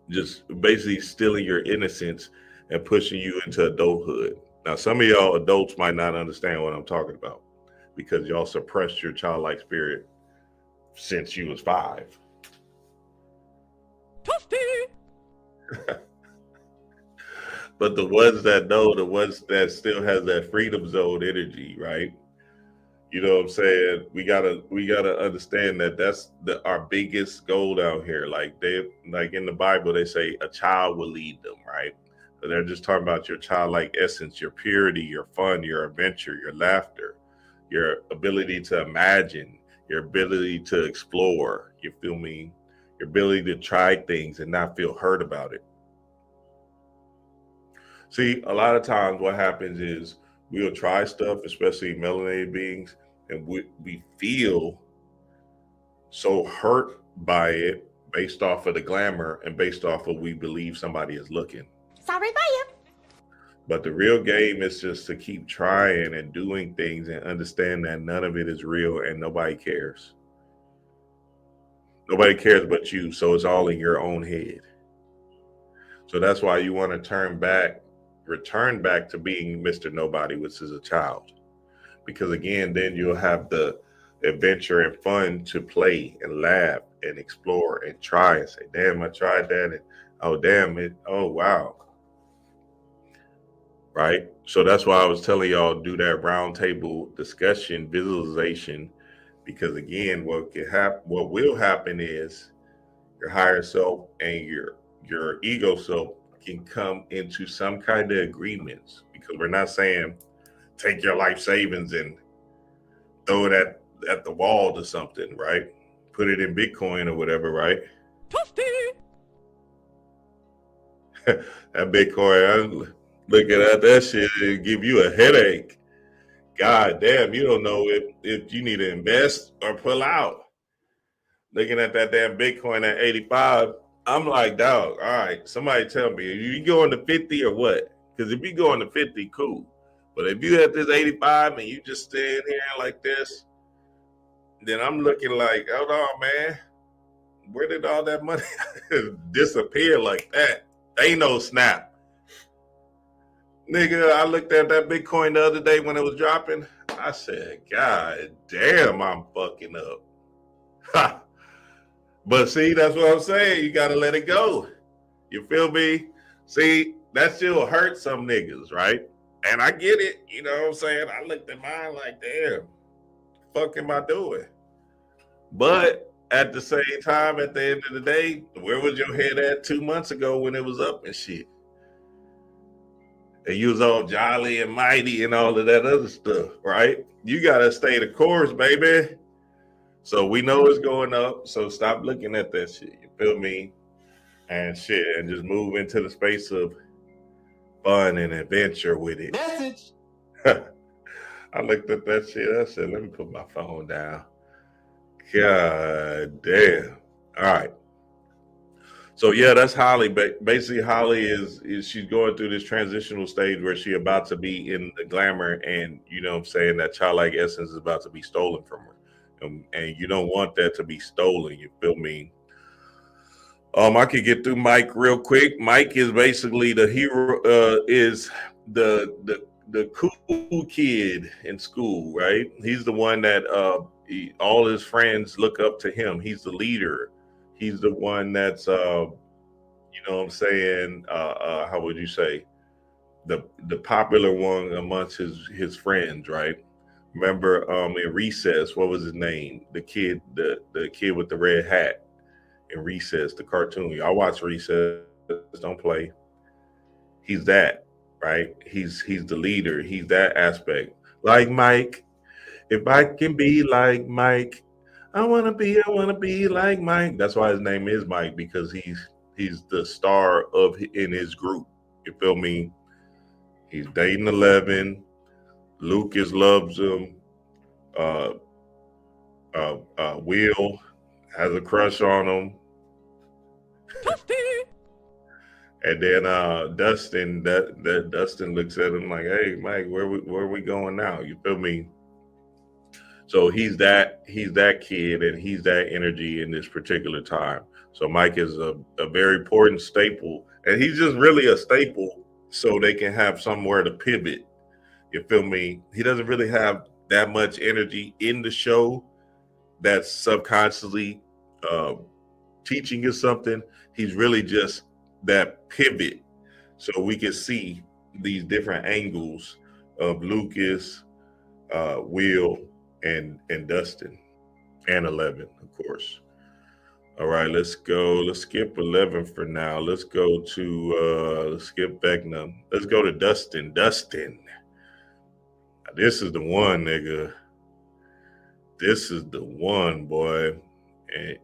just basically stealing your innocence and pushing you into adulthood. Now, some of y'all adults might not understand what I'm talking about because y'all suppressed your childlike spirit since you was 5. Toasty! But the ones that know, the ones that still has that freedom zone energy, right? You know what I'm saying? We gotta understand that that's our biggest goal down here. Like in the Bible, they say a child will lead them, right? So they're just talking about your childlike essence, your purity, your fun, your adventure, your laughter, your ability to imagine, your ability to explore. You feel me? Your ability to try things and not feel hurt about it. See, a lot of times what happens is we'll try stuff, especially melanated beings, and we feel so hurt by it based off of the glamour and based off of we believe somebody is looking. Sorry about you. But the real game is just to keep trying and doing things and understand that none of it is real and nobody cares. Nobody cares but you, so it's all in your own head. So that's why you want to return back to being Mr. Nobody, which is a child. Because again, then you'll have the adventure and fun to play and laugh and explore and try and say, damn, I tried that. And oh, damn it. Oh, wow. Right. So that's why I was telling y'all do that round table discussion visualization, because again, what will happen is your higher self and your ego self can come into some kind of agreements, because we're not saying take your life savings and throw it at the wall to something, right? Put it in Bitcoin or whatever, right? That Bitcoin, I'm looking at that shit, it give you a headache. God damn, you don't know if you need to invest or pull out. Looking at that damn Bitcoin at 85, I'm like, dog, all right, somebody tell me, are you going to 50 or what? Because if you going to 50, cool. But if you at this 85 and you just stand here like this, then I'm looking like, hold on, man. Where did all that money disappear like that? Ain't no snap. Nigga, I looked at that Bitcoin the other day when it was dropping. I said, God damn, I'm fucking up. Ha. But see, that's what I'm saying. You got to let it go. You feel me? See, that still hurts some niggas, right? And I get it. You know what I'm saying? I looked at mine like, damn, fuck am I doing? But at the same time, at the end of the day, where was your head at 2 months ago when it was up and shit? And you was all jolly and mighty and all of that other stuff, right? You got to stay the course, baby. So we know it's going up. So stop looking at that shit. You feel me? And shit. And just move into the space of fun and adventure with it. Message. I looked at that shit. I said, let me put my phone down. God damn. All right. So yeah, that's Holly. Basically, Holly is she's going through this transitional stage where she's about to be in the glamour, and you know what I'm saying, that childlike essence is about to be stolen from her. And you don't want that to be stolen. You feel me? I could get through Mike real quick. Mike is basically the hero. Is the cool kid in school, right? He's the one that all his friends look up to him. He's the leader. He's the one that's you know what I'm saying? How would you say? The popular one amongst his friends, right? Remember in Recess, what was his name? The kid with the red hat in Recess, the cartoon. Y'all watch Recess, don't play. He's that, right? He's the leader. He's that aspect. Like Mike. If I can be like Mike, I wanna be like Mike. That's why his name is Mike, because he's the star in his group. You feel me? He's dating 11. Lucas loves him. Will has a crush on him. And then Dustin, Dustin looks at him like, "Hey, Mike, where are we going now?" You feel me? So he's that kid, and he's that energy in this particular time. So Mike is a very important staple, and he's just really a staple so they can have somewhere to pivot. You feel me? He doesn't really have that much energy in the show that's subconsciously teaching you something. He's really just that pivot so we can see these different angles of Lucas, Will, and Dustin, and 11, of course. All right, let's go. Let's skip 11 for now. Let's go to let's skip Vecna. Let's go to Dustin. Dustin. This is the one, nigga. This is the one, boy.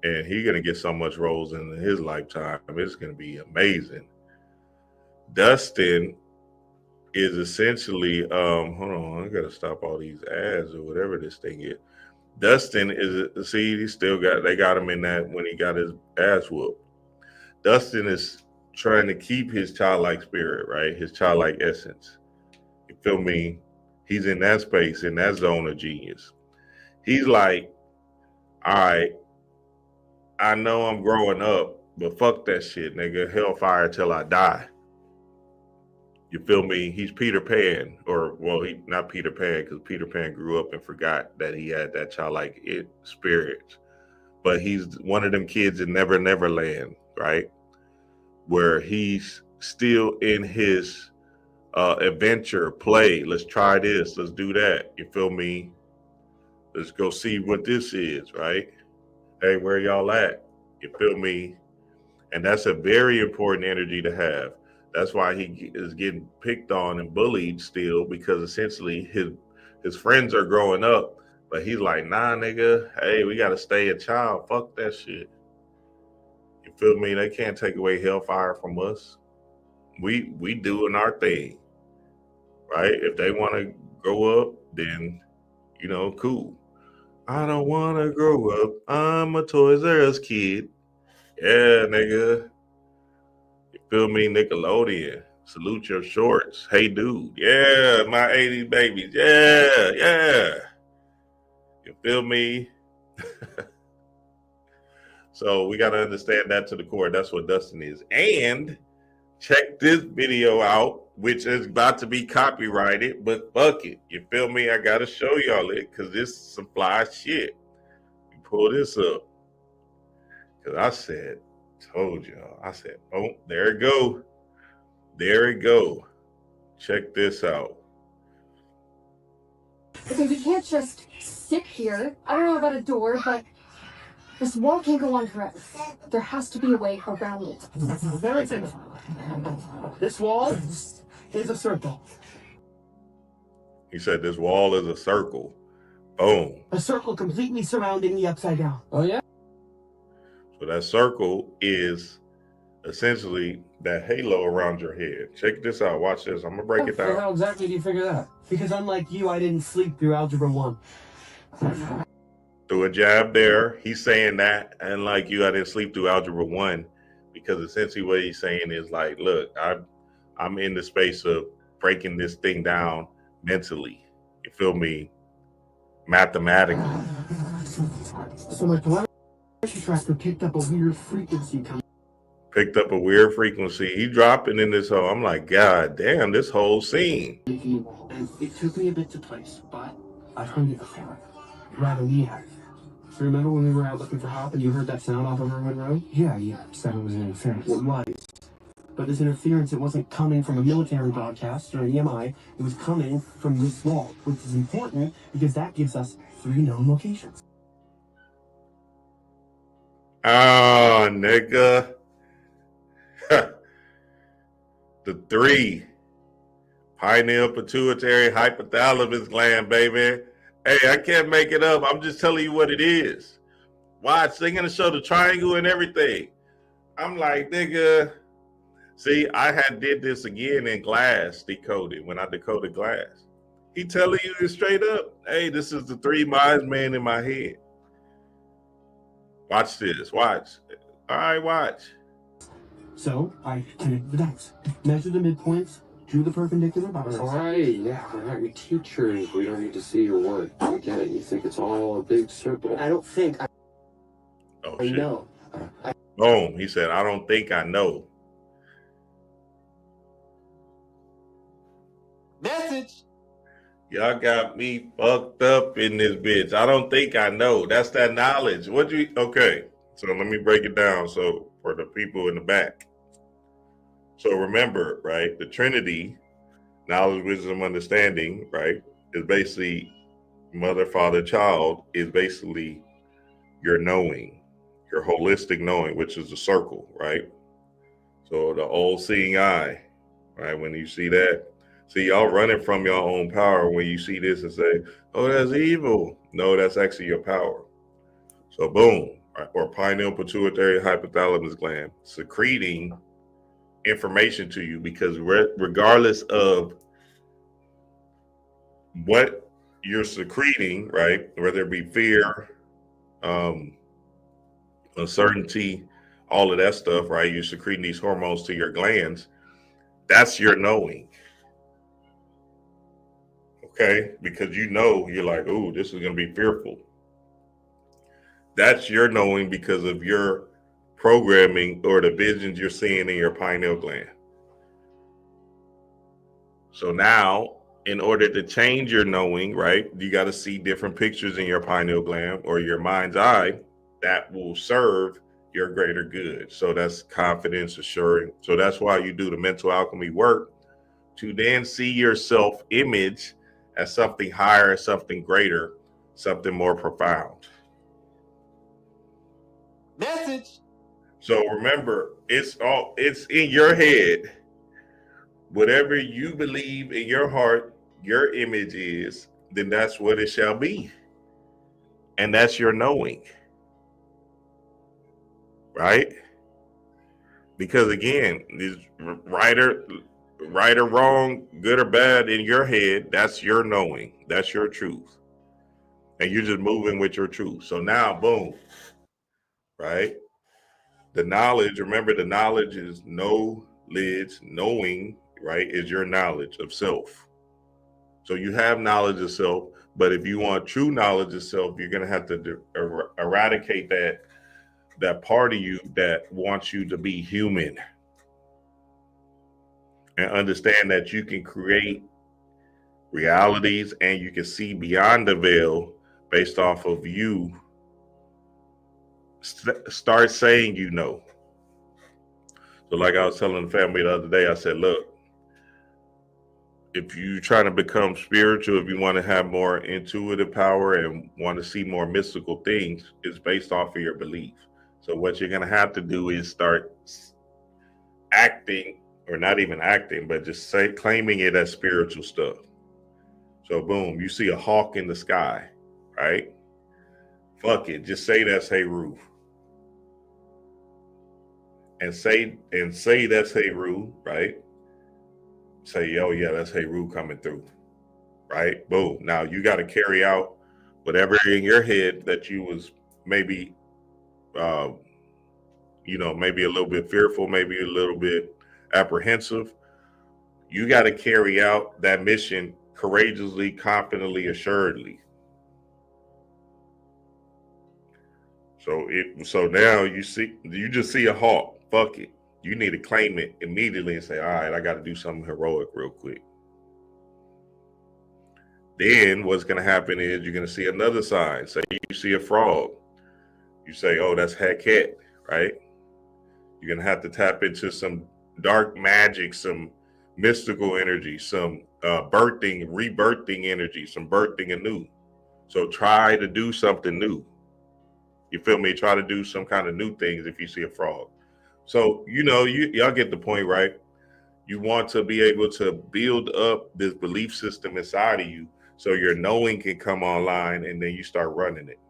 And he's gonna get so much roles in his lifetime. It's gonna be amazing. Dustin is essentially hold on, I gotta stop all these ads or whatever this thing is. Dustin is, see, they got him in that when he got his ass whooped. Dustin is trying to keep his childlike spirit, right? His childlike essence. You feel me? He's in that space, in that zone of genius. He's like, all right, I know I'm growing up, but fuck that shit, nigga. Hellfire till I die. You feel me? He's Peter Pan, or well, he not Peter Pan, because Peter Pan grew up and forgot that he had that childlike spirit. But he's one of them kids in Never Never Land, right? Where he's still in his adventure, play. Let's try this. Let's do that. You feel me? Let's go see what this is, right? Hey, where y'all at? You feel me? And that's a very important energy to have. That's why he is getting picked on and bullied still, because essentially his friends are growing up, but he's like, nah, nigga, hey, we got to stay a child. Fuck that shit. You feel me? They can't take away hellfire from us. We doing our thing, right? If they want to grow up, then, you know, cool. I don't want to grow up. I'm a Toys R Us kid. Yeah, nigga. You feel me? Nickelodeon. Salute your shorts. Hey, dude. Yeah, my 80s babies. Yeah, yeah. You feel me? So we got to understand that to the core. That's what Dustin is. And check this video out, which is about to be copyrighted, but fuck it. You feel me? I got to show y'all it because this is some fly shit. You pull this up. Because I said, told y'all. I said, oh, there it go. There it go. Check this out. Okay, we can't just sit here. I don't know about a door, but this wall can't go on forever. There has to be a way around it. Very simple. This wall is a circle. He said this wall is a circle. Boom. A circle completely surrounding the upside down. Oh, yeah? So that circle is essentially that halo around your head. Check this out. Watch this. I'm going to break it down. How exactly do you figure that? Because unlike you, I didn't sleep through Algebra 1. Through a jab there. He's saying that. And like you, I didn't sleep through Algebra 1. Because essentially what he's saying is like, look, I'm in the space of breaking this thing down mentally. You feel me? Mathematically. So my telemetry tracker picked up a weird frequency. Picked up a weird frequency. He dropping in this hole. I'm like, God damn, this whole scene. And it took me a bit to place, but I heard it before. Rather, we have. So remember when we were out looking for Hop and you heard that sound off of Irwin Road? Yeah, you said it was an interference. It was. But this interference, it wasn't coming from a military broadcast or an EMI. It was coming from this wall, which is important because that gives us 3 known locations. Oh, nigga. The 3. Pineal pituitary hypothalamus gland, baby. Hey, I can't make it up. I'm just telling you what it is. Watch, they're going to show the triangle and everything. I'm like, nigga. See, I had did this again in Glass, decoded, when I decoded Glass. He telling you this straight up. Hey, this is the 3 wise men in my head. Watch this. Watch. All right, watch. So I connected the dots, measured the midpoints, drew the perpendicular boxes. All right, yeah, we're not your teachers. We don't need to see your work. I get it. You think it's all a big circle. I don't think I shit. know. Boom. He said, I don't think I know. Message. Y'all got me fucked up in this bitch. I don't think I know. That's that knowledge. Okay. So let me break it down. So for the people in the back, So remember, right? The Trinity, knowledge, wisdom, understanding, right, is basically mother, father, child, is basically your knowing, your holistic knowing, which is the circle, right? So the all seeing eye, right? When you see that, see y'all running from your own power when you see this and say, oh, that's evil. No, that's actually your power. So boom, right? Or pineal pituitary hypothalamus gland secreting information to you, because regardless of what you're secreting, right? Whether it be fear, uncertainty, all of that stuff, right? You're secreting these hormones to your glands. That's your knowing. Okay? Because you know, you're like, ooh, this is going to be fearful. That's your knowing because of your programming or the visions you're seeing in your pineal gland. So now, in order to change your knowing, right, you got to see different pictures in your pineal gland or your mind's eye that will serve your greater good. So that's confidence assuring. So that's why you do the mental alchemy work, to then see your self image as something higher, something greater, something more profound. Message. So remember, it's in your head. Whatever you believe in your heart, your image is, then that's what it shall be. And that's your knowing. Right? Because again, this right or wrong, good or bad in your head, that's your knowing. That's your truth. And you're just moving with your truth. So now, boom, right? The knowledge, remember, the knowledge is knowledge, knowing, right, is your knowledge of self. So you have knowledge of self, but if you want true knowledge of self, you're going to have to eradicate that part of you that wants you to be human, and understand that you can create realities and you can see beyond the veil based off of you. Start saying you know. So like I was telling the family the other day, I said, look, if you're trying to become spiritual, if you want to have more intuitive power and want to see more mystical things, it's based off of your belief. So what you're going to have to do is start acting, or not even acting, but just claiming it as spiritual stuff. So boom, you see a hawk in the sky, right? Fuck it, just say that's Heru. And say that's Heru, right? Say, oh yeah, that's Heru coming through, right? Boom. Now you got to carry out whatever in your head that you was maybe, maybe a little bit fearful, maybe a little bit apprehensive. You got to carry out that mission courageously, confidently, assuredly. So now you just see a hawk. Fuck it. You need to claim it immediately and say, all right, I got to do something heroic real quick. Then what's going to happen is you're going to see another sign. Say you see a frog. You say, oh, that's Heket, right? You're going to have to tap into some dark magic, some mystical energy, some rebirthing energy, some birthing anew. So try to do something new. You feel me? Try to do some kind of new things if you see a frog. So, y'all get the point, right? You want to be able to build up this belief system inside of you so your knowing can come online and then you start running it.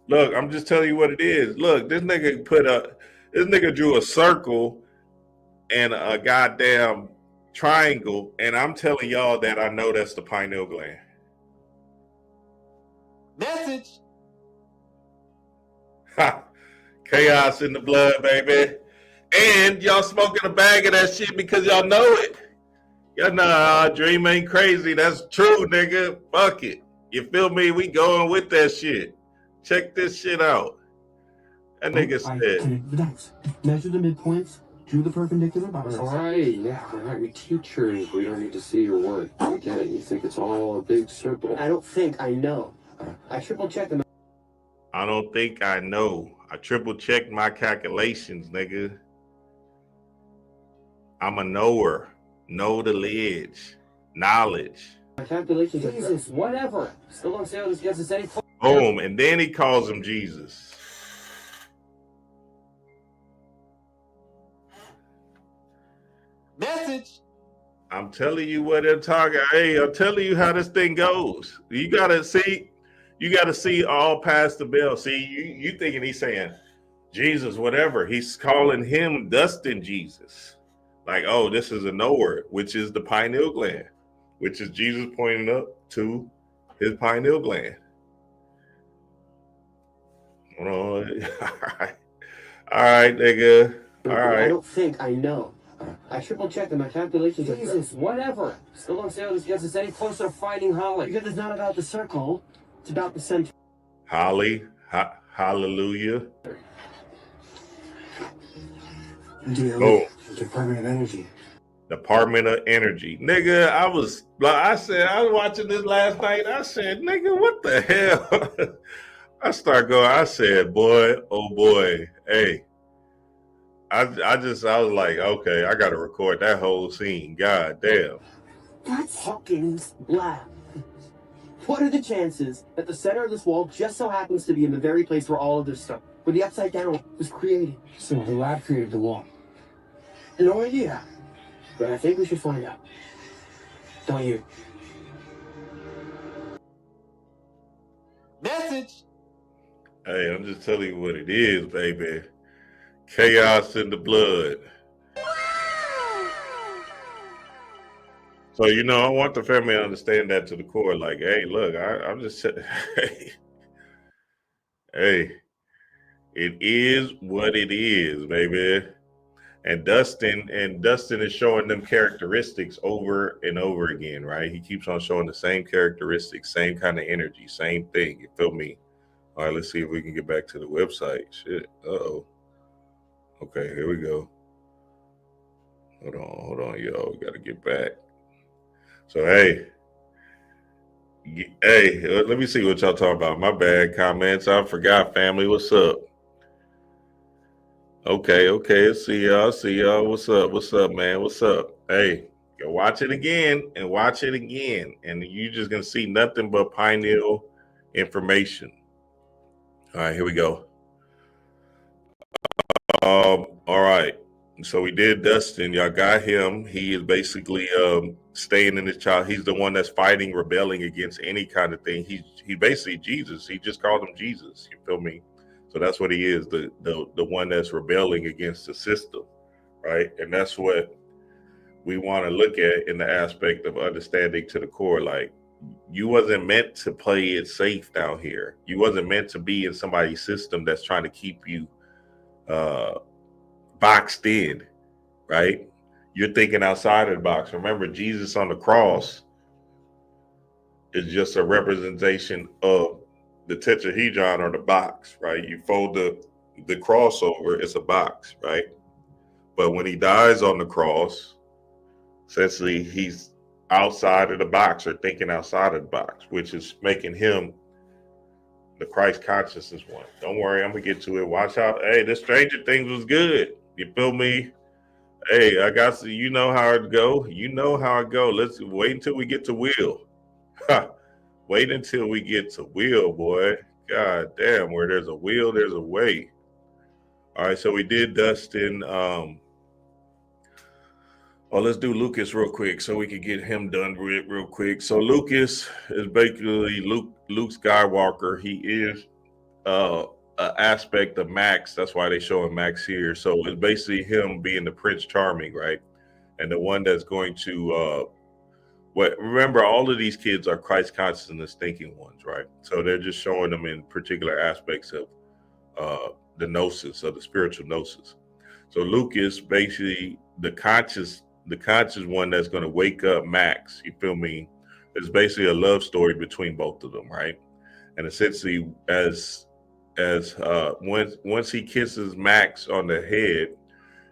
Look, I'm just telling you what it is. Look, this nigga drew a circle and a goddamn triangle, and I'm telling y'all that I know that's the pineal gland. Message. Ha! Chaos in the blood, baby. And y'all smoking a bag of that shit because y'all know it. Y'all know dream ain't crazy. That's true, nigga. Fuck it. You feel me? We going with that shit. Check this shit out. That nigga said. Relax. Measure the midpoints. Drew the perpendicular boxes. All right, yeah, we're not your teachers. We don't need to see your work. We get it. You think it's all a big circle. I don't think I know. I triple checked them. I don't think I know. I triple checked my calculations, nigga. I'm a knower. Know the ledge. Knowledge. My calculations are Jesus, whatever. Still don't see how this gets us any closer. Boom. And then he calls him Jesus. Message. I'm telling you what they're talking. Hey, I'm telling you how this thing goes. You gotta see all past the bell. See, you thinking he's saying Jesus, whatever. He's calling him Dustin Jesus. Like, oh, this is a knower, which is the pineal gland, which is Jesus pointing up to his pineal gland. Hold on. All right, nigga. All right. I don't think I know. I triple checked that my calculations are Jesus, whatever. Still don't see how this gets us any closer to finding Holly. Because it's not about the circle, it's about the center. Holly, hallelujah. Oh, Department of Energy. Department of Energy. Nigga, I was watching this last night. I said, nigga, what the hell? I said, boy, oh boy, hey. I was like, okay, I gotta record that whole scene. God damn. That's Hawkins' lab. What are the chances that the center of this wall just so happens to be in the very place where all of this stuff, where the upside down was created? So the lab created the wall. No idea. But I think we should find out. Don't you? Message. Hey, I'm just telling you what it is, baby. Chaos in the blood. So, I want the family to understand that to the core. Like, hey, look, I'm just saying, hey, it is what it is, baby. And Dustin is showing them characteristics over and over again, right? He keeps on showing the same characteristics, same kind of energy, same thing. You feel me? All right, let's see if we can get back to the website. Shit. Uh-oh. Okay, here we go. Hold on, y'all. We got to get back. So, hey, let me see what y'all talking about. My bad comments. I forgot, family. What's up? Okay. See y'all. What's up, man? What's up? Hey, go watch it again and watch it again. And you're just going to see nothing but pineal information. All right, here we go. All right. So we did Dustin. Y'all got him. He is basically staying in his child. He's the one that's fighting, rebelling against any kind of thing. He's basically Jesus. He just called him Jesus. You feel me? So that's what he is, the one that's rebelling against the system, right? And that's what we want to look at in the aspect of understanding to the core. Like, you wasn't meant to play it safe down here. You wasn't meant to be in somebody's system that's trying to keep you boxed in, right? You're thinking outside of the box. Remember, Jesus on the cross is just a representation of the tetrahedron or the box, right? You fold the cross over, it's a box, right? But when he dies on the cross, essentially he's outside of the box or thinking outside of the box, which is making him the Christ consciousness one. Don't worry, I'm gonna get to it. Watch out. Hey, the Stranger Things was good. You feel me? Hey, I got you know how it go. You know how it go. Let's wait until we get to Will. Wait until we get to Will, boy. God damn, where there's a will, there's a way. All right, so we did Dustin. Let's do Lucas real quick so we can get him done real quick. So Lucas is basically Luke Skywalker. He is an aspect of Max. That's why they showing Max here. So it's basically him being the Prince Charming, right? And the one that's going to remember, all of these kids are Christ consciousness thinking ones, right? So they're just showing them in particular aspects of the gnosis, of the spiritual gnosis. So Lucas, basically the conscious one that's going to wake up Max, you feel me? It's basically a love story between both of them, right? And essentially, as once he kisses Max on the head,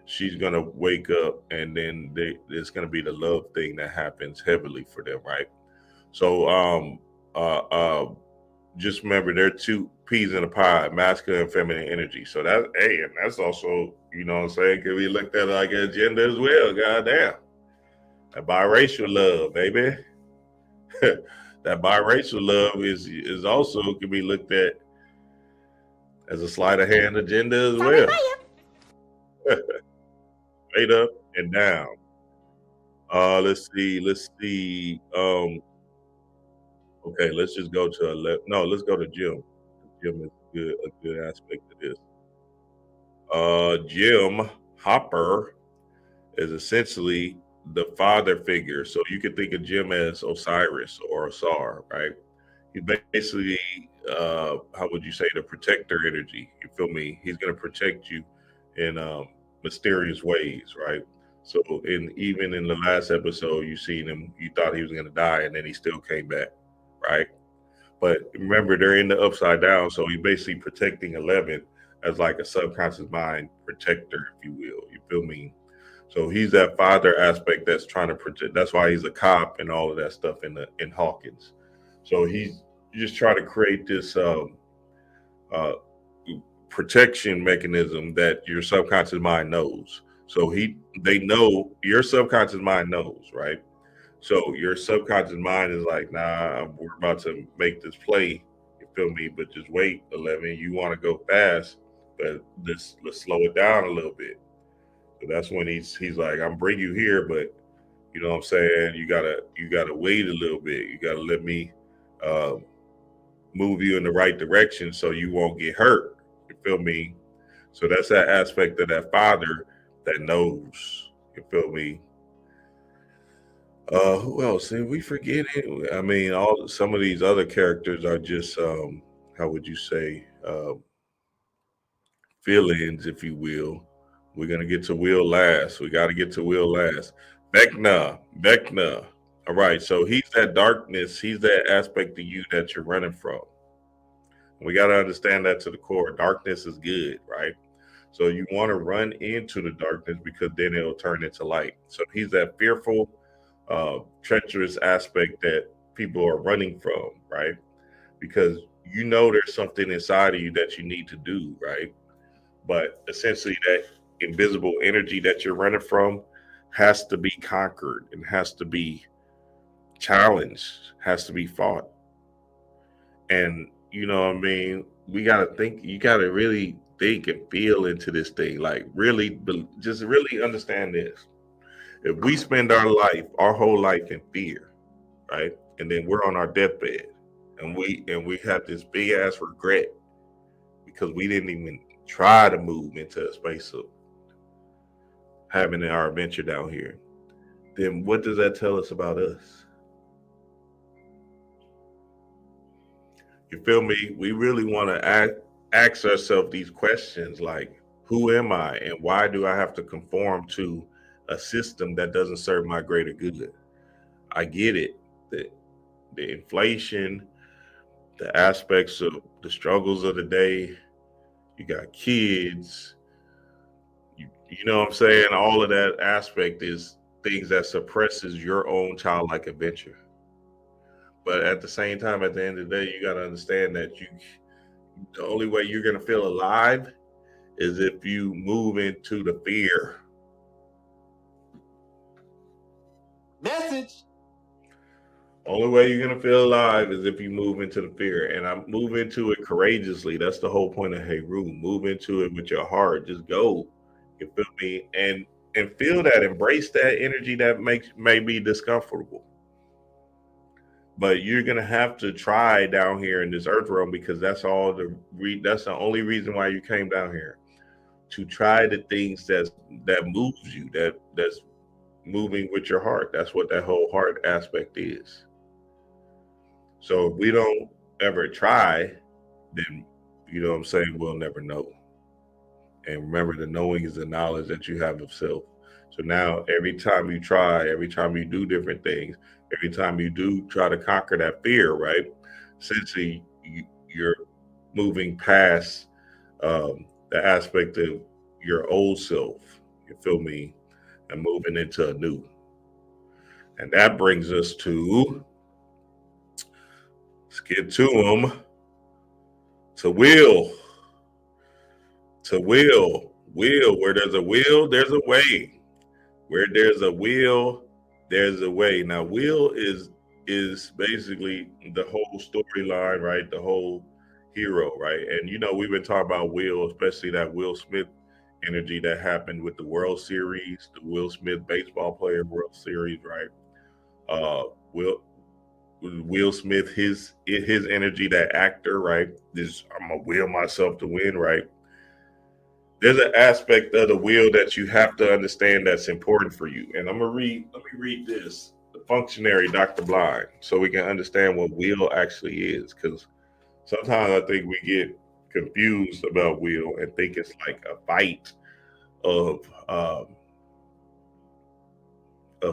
she's going to wake up, and then there's going to be the love thing that happens heavily for them, right? So just remember there are two peas in a pod, masculine and feminine energy. So that's and that's also, you know what I'm saying, can be looked at like an agenda as well. Goddamn. That biracial love, baby. That biracial love is also can be looked at as a sleight of hand agenda as well. Straight up and down. Let's see. Okay, let's just go to let's go to Jim. Jim is a good aspect of this. Jim Hopper is essentially the father figure. So you could think of Jim as Osiris or Osar, right? He's basically, how would you say, the protector energy. You feel me? He's going to protect you in mysterious ways, right? So even in the last episode, you seen him, you thought he was going to die, and then he still came back, right? But remember, they're in the upside down, so he's basically protecting 11 as like a subconscious mind protector, if you will. You feel me? So he's that father aspect that's trying to protect. That's why he's a cop and all of that stuff in Hawkins. So he's just trying to create this protection mechanism that your subconscious mind knows. So they know, your subconscious mind knows, right? So your subconscious mind is like, nah, we're about to make this play. You feel me? But just wait, 11. You want to go fast, but let's slow it down a little bit. So that's when he's like, I'm bring you here, but you know what I'm saying? You gotta wait a little bit. You gotta let me move you in the right direction so you won't get hurt. You feel me? So that's that aspect of that father that knows. You feel me? Who else? Did we forget it? I mean, some of these other characters are just how would you say, fill-ins, if you will. We're gonna get to Will last. We gotta get to Will last. Vecna. All right, so he's that darkness, he's that aspect of you that you're running from. We gotta understand that to the core. Darkness is good, right? So you want to run into the darkness because then it'll turn into light. So he's that fearful, treacherous aspect that people are running from, right? Because you know there's something inside of you that you need to do, right? But essentially that invisible energy that you're running from has to be conquered and has to be challenged, has to be fought. And you know what I mean? We got to think, you got to really think and feel into this thing. Like really, just really understand this. If we spend our whole life in fear, right? And then we're on our deathbed and we have this big ass regret because we didn't even try to move into a space of having our adventure down here, then what does that tell us about us? You feel me? We really want to ask ourselves these questions like, who am I and why do I have to conform to a system that doesn't serve my greater good? I get it. The inflation, the aspects of the struggles of the day, you got kids, you know what I'm saying? All of that aspect is things that suppresses your own childlike adventure. But at the same time, at the end of the day, you got to understand that the only way you're going to feel alive is if you move into the fear. Message. Only way you're going to feel alive is if you move into the fear. And I move into it courageously. That's the whole point of Heru. Move into it with your heart. Just go. You feel me? And feel that. Embrace that energy that may be discomfortable. But you're gonna have to try down here in this earth realm because that's that's the only reason why you came down here, to try the things that moves you, that's moving with your heart. That's what that whole heart aspect is. So if we don't ever try, then you know what I'm saying, we'll never know. And remember, the knowing is the knowledge that you have of self. So now every time you try, every time you do different things, every time you do try to conquer that fear, right? Essentially, you're moving past the aspect of your old self, you feel me, and moving into a new. And that brings us to, let's get to them, To will. Where there's a will, there's a way. Where there's a will, there's a way. Now, will is basically the whole storyline, right? The whole hero, right? And we've been talking about will, especially that Will Smith energy that happened with the World Series, the Will Smith baseball player World Series, right? Will Smith, his energy, that actor, right? This, I'm gonna will myself to win, right? There's an aspect of the will that you have to understand that's important for you. And let me read this, the functionary, Dr. Blind, so we can understand what will actually is. Because sometimes I think we get confused about will and think it's like a fight of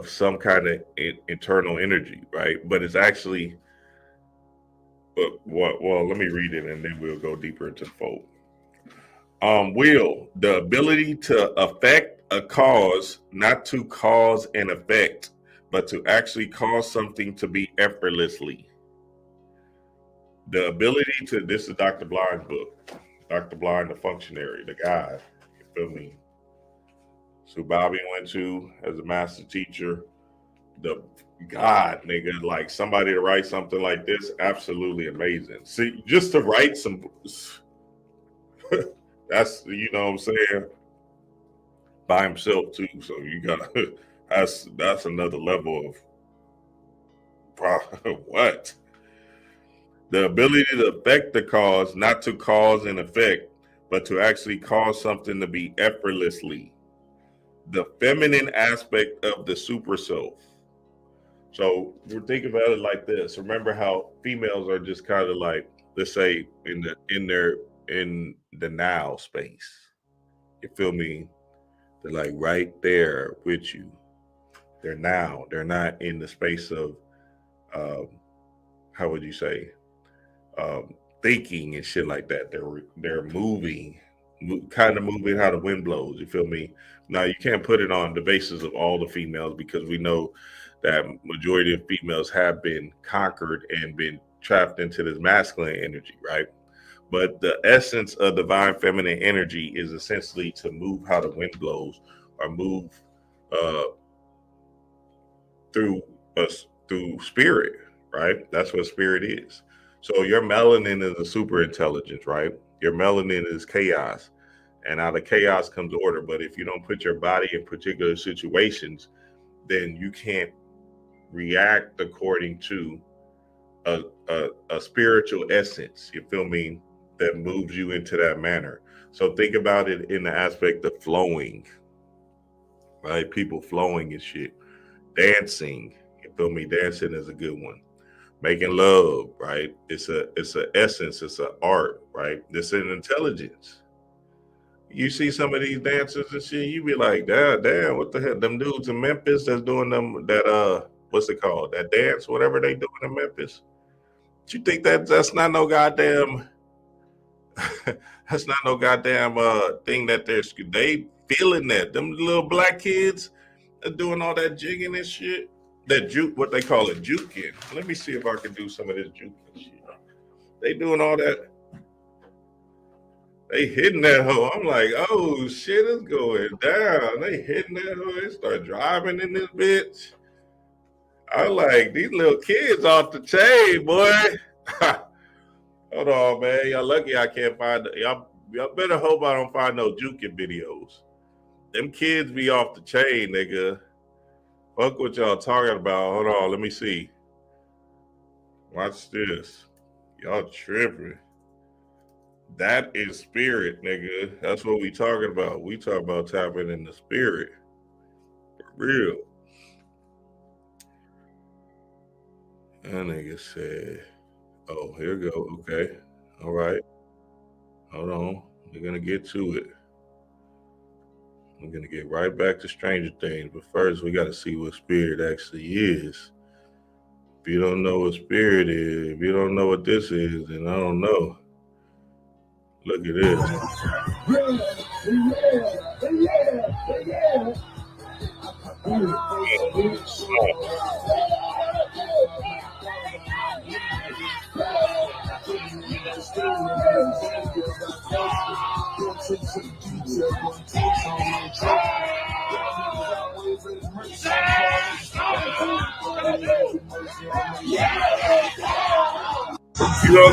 some kind of internal energy, right? But it's actually, well, let me read it and then we'll go deeper into the fold. Will, the ability to affect a cause, not to cause an effect, but to actually cause something to be effortlessly. The ability to, this is Dr. Blind's book, Dr. Blind, the functionary, the guy, you feel me? So Bobby went to as a master teacher, the God, nigga, like somebody to write something like this, absolutely amazing. See, just to write some, that's, you know what I'm saying, by himself too. So you gotta, that's another level of what? The ability to affect the cause, not to cause an effect, but to actually cause something to be effortlessly. The feminine aspect of the super self. So we're thinking about it like this. Remember how females are just kind of like, let's say in the now space. You feel me? They're like right there with you. They're now. They're not in the space of how would you say? Thinking and shit like that. They're moving, kind of moving how the wind blows. You feel me? Now you can't put it on the basis of all the females because we know that majority of females have been conquered and been trapped into this masculine energy, right? But the essence of divine feminine energy is essentially to move how the wind blows, or move through spirit, right? That's what spirit is. So your melanin is a super intelligence, right? Your melanin is chaos, and out of chaos comes order. But if you don't put your body in particular situations, then you can't react according to a spiritual essence, you feel me, that moves you into that manner. So think about it in the aspect of flowing, right? People flowing and shit. Dancing, you feel me? Dancing is a good one. Making love, right? It's a essence, it's an art, right? It's an intelligence. You see some of these dancers and shit, you be like, damn, what the hell? Them dudes in Memphis that's doing what's it called? That dance, whatever they doing in Memphis. You think that's not no goddamn that's not no goddamn thing that they feeling that. Them little black kids are doing all that jigging and shit. That juke, what they call it, juking. Let me see if I can do some of this juking shit. They doing all that. They hitting that hoe. I'm like, oh shit, it's going down. They hitting that hoe. They start driving in this bitch. I like these little kids off the chain, boy. Hold on, man. Y'all lucky I can't find y'all better hope I don't find no juking videos. Them kids be off the chain, nigga. Fuck what y'all talking about. Hold on, let me see. Watch this. Y'all tripping. That is spirit, nigga. That's what we talking about. We talking about tapping in the spirit. For real. That nigga said, oh, here we go. Okay. All right. Hold on. We're going to get to it. We're going to get right back to Stranger Things. But first, we got to see what spirit actually is. If you don't know what spirit is, if you don't know what this is, then I don't know. Look at this. You don't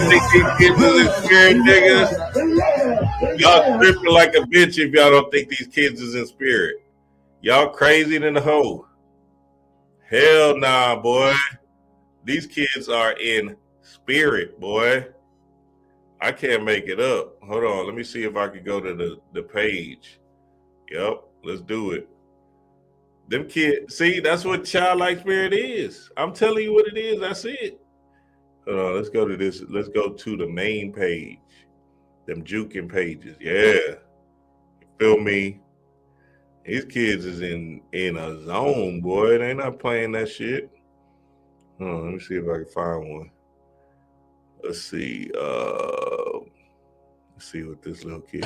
think these kids is in spirit, nigga? Y'all tripping like a bitch if y'all don't think these kids is in spirit. Y'all crazy than the hoe. Hell nah, boy. These kids are in spirit, boy. I can't make it up. Hold on. Let me see if I can go to the page. Yep. Let's do it. Them kids, see, that's what childlike spirit is. I'm telling you what it is. That's it. Hold on. Let's go to this. Let's go to the main page. Them juking pages. Yeah. You feel me? These kids is in a zone, boy. They not playing that shit. Hold on, let me see if I can find one. Let's see. Let's see what this little kid.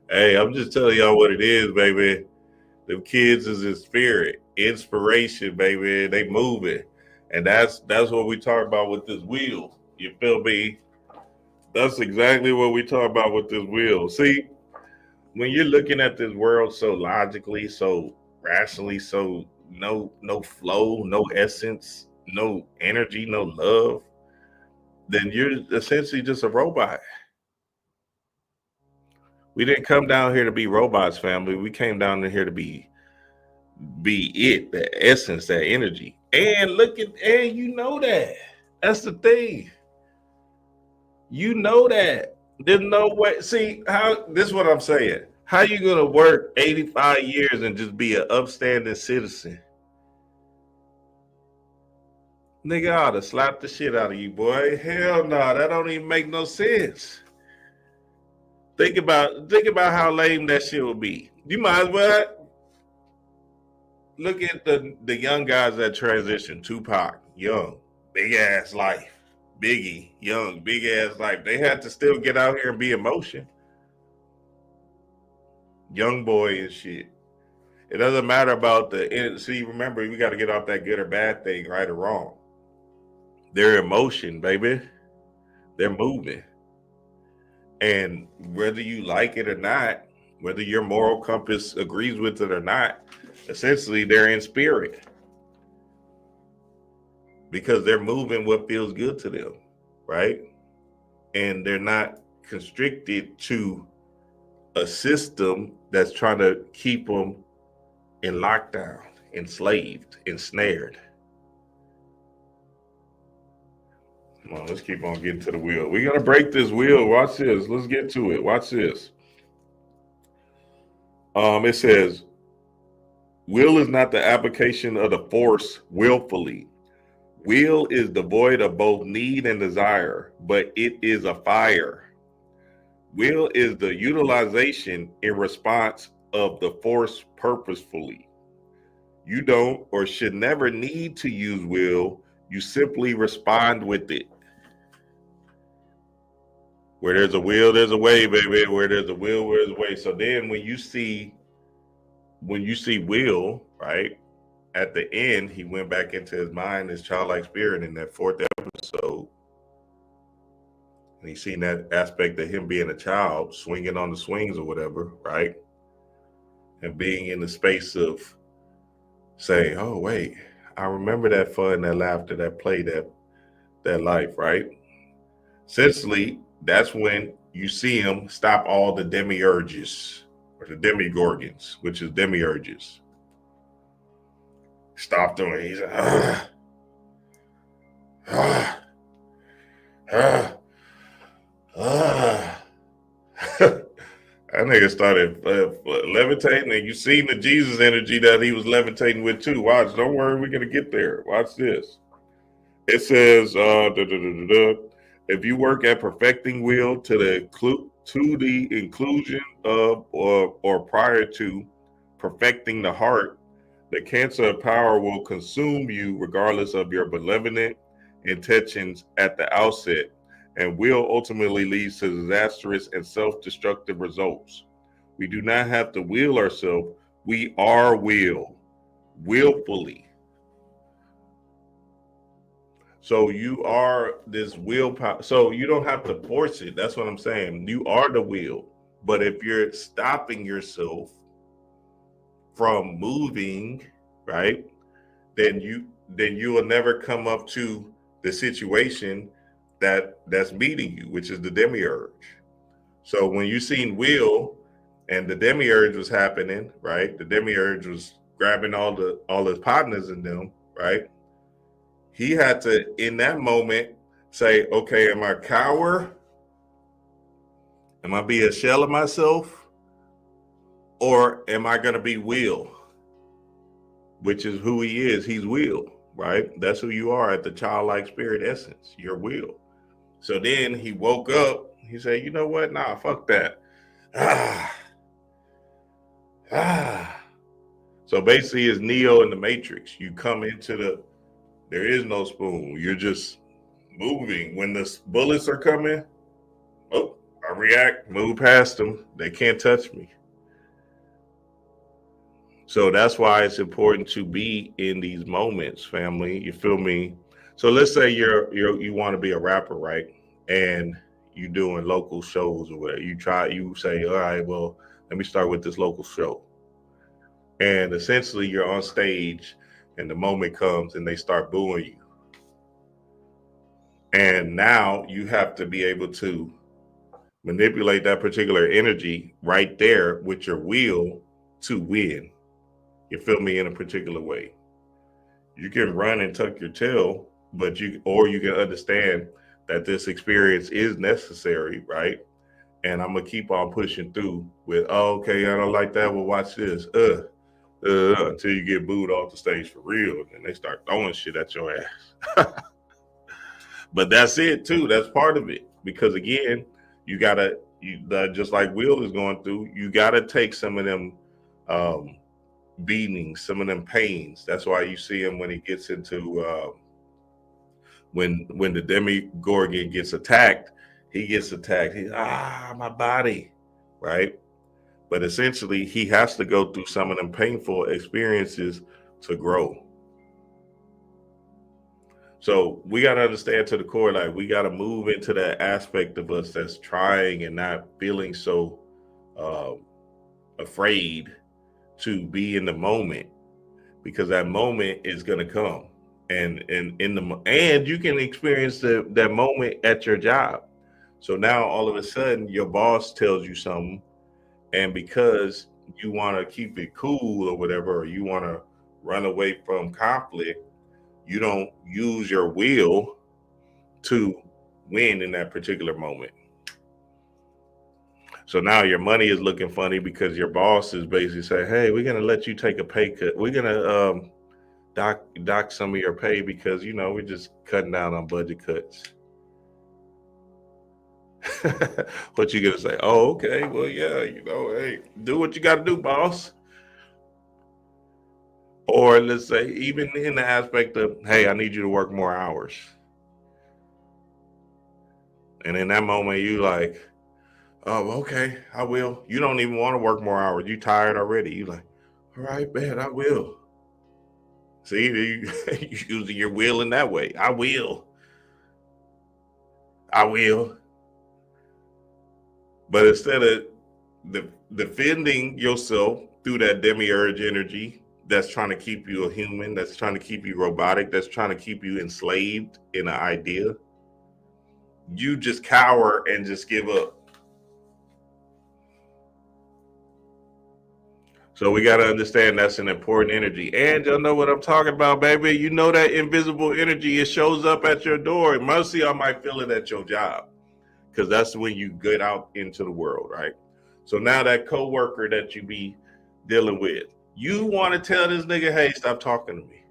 Hey, I'm just telling y'all what it is, baby. Them kids is in spirit, inspiration, baby. They moving, and that's what we talk about with this wheel. You feel me? That's exactly what we talk about with this wheel. See, when you're looking at this world so logically, so rationally, so no flow, no essence, no energy, no love, then you're essentially just a robot. We didn't come down here to be robots, family. We came down here to be it, the essence, that energy. And you know that. That's the thing. You know that. There's no way. See, this is what I'm saying. How you gonna work 85 years and just be an upstanding citizen? Nigga, I ought to slap the shit out of you, boy. Hell no, that don't even make no sense. Think about how lame that shit would be. You might as well look at the young guys that transition. Tupac, young, big ass life. Biggie, young, big ass life. They had to still get out here and be emotion. Young boy and shit. It doesn't matter about see, remember, we got to get off that good or bad thing, right or wrong. They're emotion, baby. They're moving. And whether you like it or not, whether your moral compass agrees with it or not, essentially they're in spirit. Because they're moving what feels good to them, right? And they're not constricted to a system that's trying to keep them in lockdown, enslaved, ensnared. Come on, let's keep on getting to the wheel. We're going to break this wheel. Watch this. Let's get to it. Watch this. It says, will is not the application of the force willfully. Will is devoid of both need and desire, but it is a fire. Will is the utilization in response of the force purposefully. You don't or should never need to use will. You simply respond with it. Where there's a will, there's a way, baby. Where there's a will, there's a way. So then when you see will, right? At the end, he went back into his mind, his childlike spirit in that 4th episode. And he's seen that aspect of him being a child, swinging on the swings or whatever, right? And being in the space of saying, oh, wait, I remember that fun, that laughter, that play, that life, right? Essentially, that's when you see him stop all the demiurges or the demigorgons, which is demiurges. Stop doing it. He's like, That nigga started levitating, and you seen the Jesus energy that he was levitating with too. Watch, don't worry, we're gonna get there. Watch this. It says, if you work at perfecting will to the inclusion of or prior to perfecting the heart, the cancer of power will consume you regardless of your benevolent intentions at the outset, and will ultimately lead to disastrous and self-destructive results. We do not have to will ourselves. We are willfully. So you are this willpower. So you don't have to force it. That's what I'm saying. You are the will. But if you're stopping yourself from moving, right, then you will never come up to the situation that's meeting you, which is the demiurge. So when you seen will and the demiurge was happening, right? The demiurge was grabbing all his partners in them, right? He had to, in that moment, say, okay, am I a coward? Am I be a shell of myself? Or am I going to be will? Which is who he is. He's will, right? That's who you are at the childlike spirit essence, your will. So then he woke up. He said, you know what? Nah, fuck that. So basically it's Neo in the Matrix. You come into there is no spoon. You're just moving. When the bullets are coming, oh, I react, move past them. They can't touch me. So that's why it's important to be in these moments, family. You feel me? So let's say you want to be a rapper, right? And you're doing local shows or whatever. You say, all right, well, let me start with this local show. And essentially you're on stage and the moment comes and they start booing you. And now you have to be able to manipulate that particular energy right there with your will to win. You feel me? In a particular way. You can run and tuck your tail, but you can understand that this experience is necessary, right? And I'm gonna keep on pushing through with, oh, okay, I don't like that. Well, watch this. Until you get booed off the stage for real, and then they start throwing shit at your ass. But that's it too. That's part of it. Because again, just like Will is going through, you gotta take some of them beatings, some of them pains. That's why you see him when he gets into when the Demogorgon gets attacked, He's my body, right? But essentially, he has to go through some of them painful experiences to grow. So we got to understand to the core, like we got to move into that aspect of us that's trying and not feeling so afraid to be in the moment, because that moment is going to come. And you can experience that moment at your job. So now all of a sudden your boss tells you something, and because you want to keep it cool or whatever, or you want to run away from conflict, you don't use your will to win in that particular moment. So now your money is looking funny because your boss is basically saying, hey, we're going to let you take a pay cut. We're going to dock some of your pay because, we're just cutting down on budget cuts. What you gonna say? Oh, okay. Well, yeah, hey, do what you got to do, boss. Or let's say, even in the aspect of, hey, I need you to work more hours. And in that moment, you like, oh, okay, I will. You don't even want to work more hours. You tired already. You like, all right, man, I will. See, you using your will in that way. I will. But instead of defending yourself through that demiurge energy that's trying to keep you a human, that's trying to keep you robotic, that's trying to keep you enslaved in an idea, you just cower and just give up. So we got to understand that's an important energy. And y'all know what I'm talking about, baby. You know that invisible energy, it shows up at your door. And mostly I might feel it at your job, because that's when you get out into the world, right? So now that coworker that you be dealing with, you want to tell this nigga, hey, stop talking to me.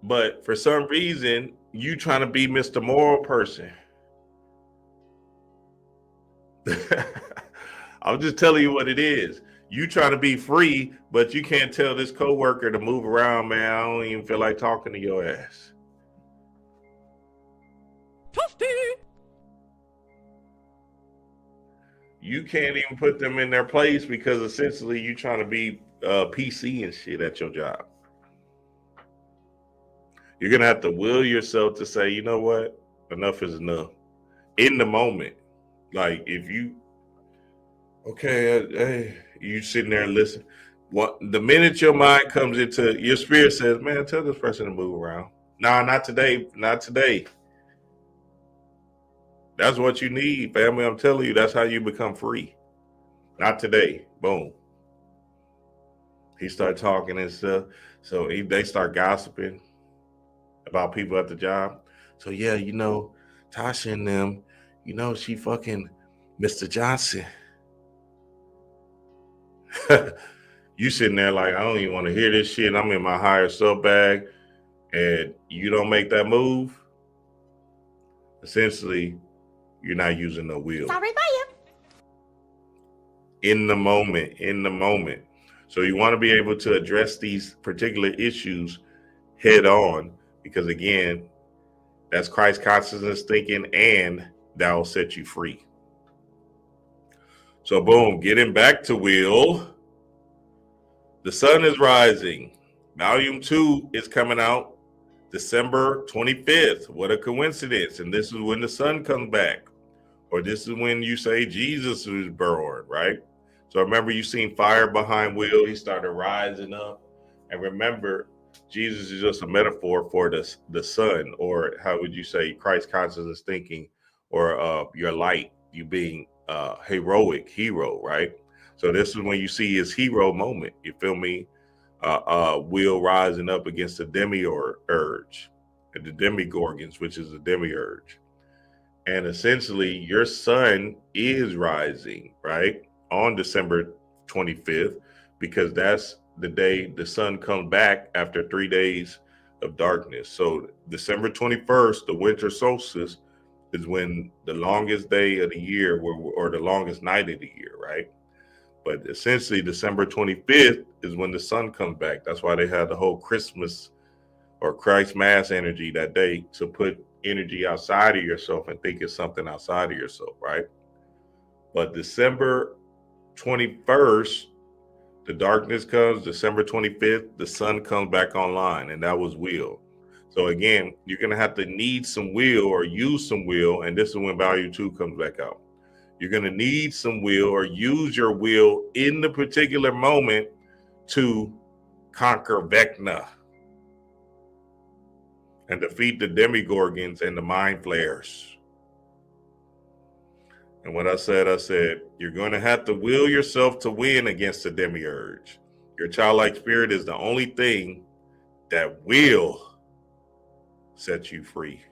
But for some reason, you trying to be Mr. Moral person. I'm just telling you what it is. You trying to be free, but you can't tell this coworker to move around, man. I don't even feel like talking to your ass. You can't even put them in their place because essentially you trying to be PC and shit at your job. You're going to have to will yourself to say, you know what? Enough is enough. In the moment. Like if you, okay, hey, you sitting there and listen. What the minute your mind comes into your spirit says, man, tell this person to move around. Nah, not today. Not today. That's what you need, family. I'm telling you, that's how you become free. Not today. Boom. He started talking and stuff. So they start gossiping about people at the job. So yeah, you know, Tasha and them, you know, she fucking Mr. Johnson. You sitting there like, I don't even want to hear this shit. I'm in my higher self bag, and you don't make that move. Essentially, you're not using no will. Sorry about you. In the moment. So you want to be able to address these particular issues head on, because again, that's Christ consciousness thinking, and that will set you free. So boom, getting back to will. The sun is rising. Volume 2 is coming out December 25th. What a coincidence. And this is when the sun comes back. Or this is when you say Jesus was born, right? So remember, you seen fire behind will. He started rising up. And remember, Jesus is just a metaphor for the sun, or how would you say, Christ consciousness thinking, or your light, you being heroic hero, right? So this is when you see his hero moment. You feel me? Will rising up against the demiurge, and the demigorgons, which is the demiurge. And essentially, your sun is rising, right, on December 25th, because that's the day the sun comes back after 3 days of darkness. So December 21st, the winter solstice, is when the longest day of the year, or the longest night of the year, right? But essentially, December 25th is when the sun comes back. That's why they had the whole Christmas or Christ Mass energy that day, to put energy outside of yourself and think it's something outside of yourself, right? But December 21st, the darkness comes. December 25th, the sun comes back online, and that was will. So again, you're going to have to need some will or use some will, and this is when Value 2 comes back out. You're going to need some will or use your will in the particular moment to conquer Vecna and defeat the demigorgons and the mind flayers. And what I said, you're going to have to will yourself to win against the demiurge. Your childlike spirit is the only thing that will set you free.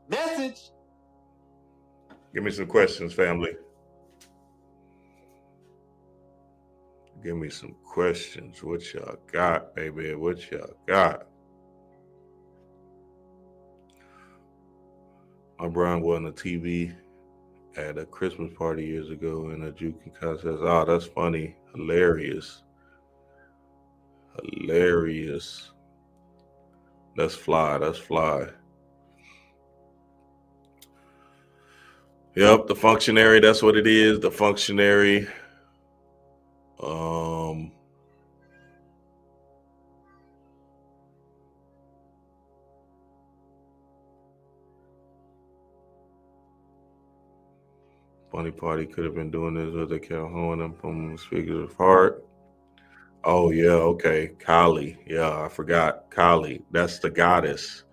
Message. Give me some questions, family. Give me some questions. What y'all got, baby? What y'all got? My brother was on the TV at a Christmas party years ago in a juking contest. Oh, that's funny. Hilarious. That's fly. Yep, the functionary, that's what it is. The functionary. Funny party could have been doing this with the Calhoun and from speakers of heart. Oh yeah, okay. Kali. Yeah, I forgot. Kali. That's the goddess.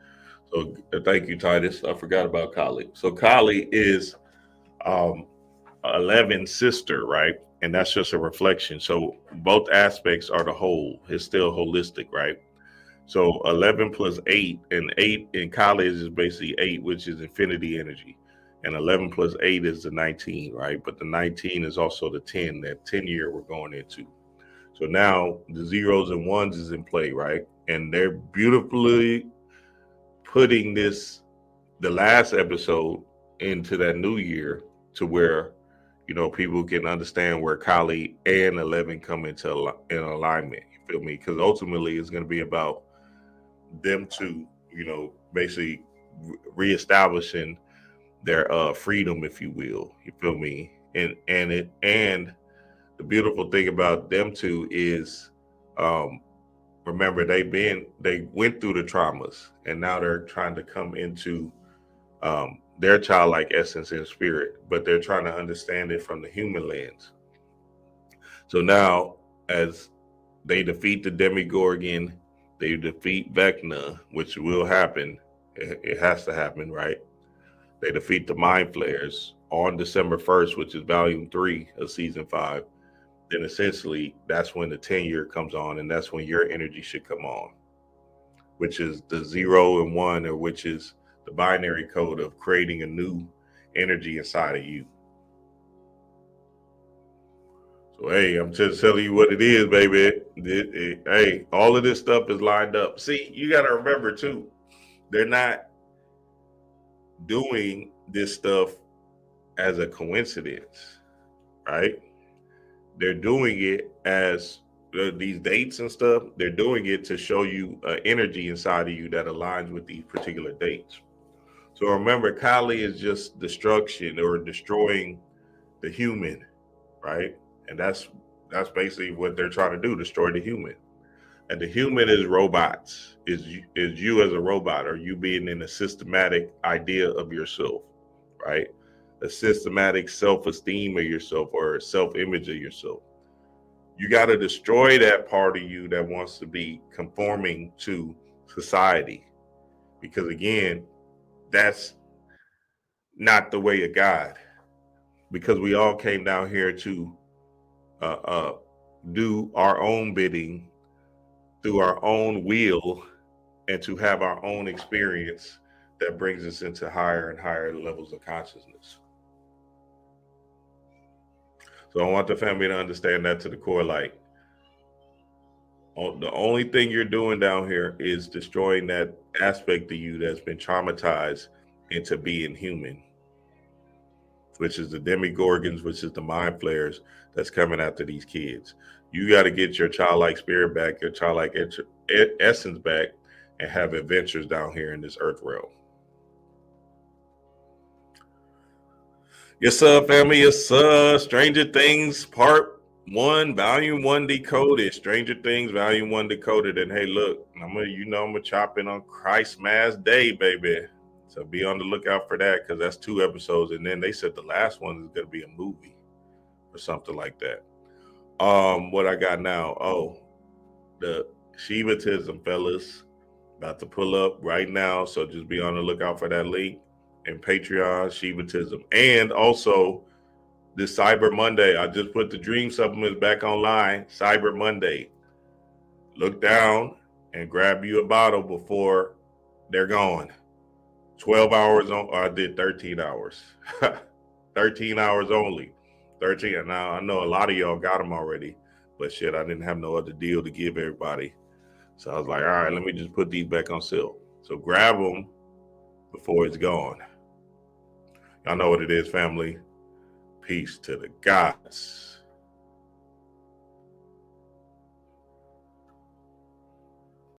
So thank you, Titus. I forgot about Kali. So Kali is 11's sister, right? And that's just a reflection. So both aspects are the whole. It's still holistic, right? So 11 plus 8, and 8 in Kali is basically 8, which is infinity energy. And 11 plus 8 is the 19, right? But the 19 is also the 10, that 10 year we're going into. So now the zeros and ones is in play, right? And they're beautifully putting the last episode into that new year to where, people can understand where Kali and 11 come into in alignment. You feel me? Because ultimately it's going to be about them two, basically reestablishing their freedom, if you will. You feel me? And the beautiful thing about them two is, remember, they went through the traumas, and now they're trying to come into their childlike essence and spirit, but they're trying to understand it from the human lens. So now, as they defeat the Demigorgon, they defeat Vecna, which will happen. It has to happen, right? They defeat the Mind Flayers on December 1st, which is volume 3 of season 5. Then essentially that's when the 10-year comes on, and that's when your energy should come on, which is the 0 and 1, or which is the binary code of creating a new energy inside of you. So, hey, I'm just telling you what it is, baby. Hey, all of this stuff is lined up. See, you got to remember, too, they're not doing this stuff as a coincidence, right? They're doing it as these dates and stuff. They're doing it to show you energy inside of you that aligns with these particular dates. So remember, Kali is just destruction or destroying the human, right? And that's basically what they're trying to do, destroy the human. And the human is robots, is you as a robot, or you being in a systematic idea of yourself, right? A systematic self-esteem of yourself, or self-image of yourself. You got to destroy that part of you that wants to be conforming to society. Because again, that's not the way of God. Because we all came down here to do our own bidding through our own will, and to have our own experience that brings us into higher and higher levels of consciousness. So I want the family to understand that to the core. Like, the only thing you're doing down here is destroying that aspect of you that's been traumatized into being human, which is the Demigorgons, which is the Mind Flayers that's coming after these kids. You got to get your childlike spirit back, your childlike essence back, and have adventures down here in this earth realm. Yes, sir, family. Yes, sir. Stranger Things Part 1, Volume 1 Decoded. Stranger Things Volume 1 Decoded. And hey, look, I'm gonna chop in on Christ Mass Day, baby. So be on the lookout for that, because that's 2 episodes, and then they said the last one is gonna be a movie or something like that. What I got now? Oh, the Shivatism, fellas, about to pull up right now. So just be on the lookout for that link. And Patreon, Shivatism. And also this Cyber Monday, I just put the dream supplements back online. Cyber Monday. Look down and grab you a bottle before they're gone. 12 hours on, or I did 13 hours. 13 hours only. 13. Now I know a lot of y'all got them already, but shit, I didn't have no other deal to give everybody. So I was like, all right, let me just put these back on sale. So grab them before it's gone. Y'all know what it is, family. Peace to the gods.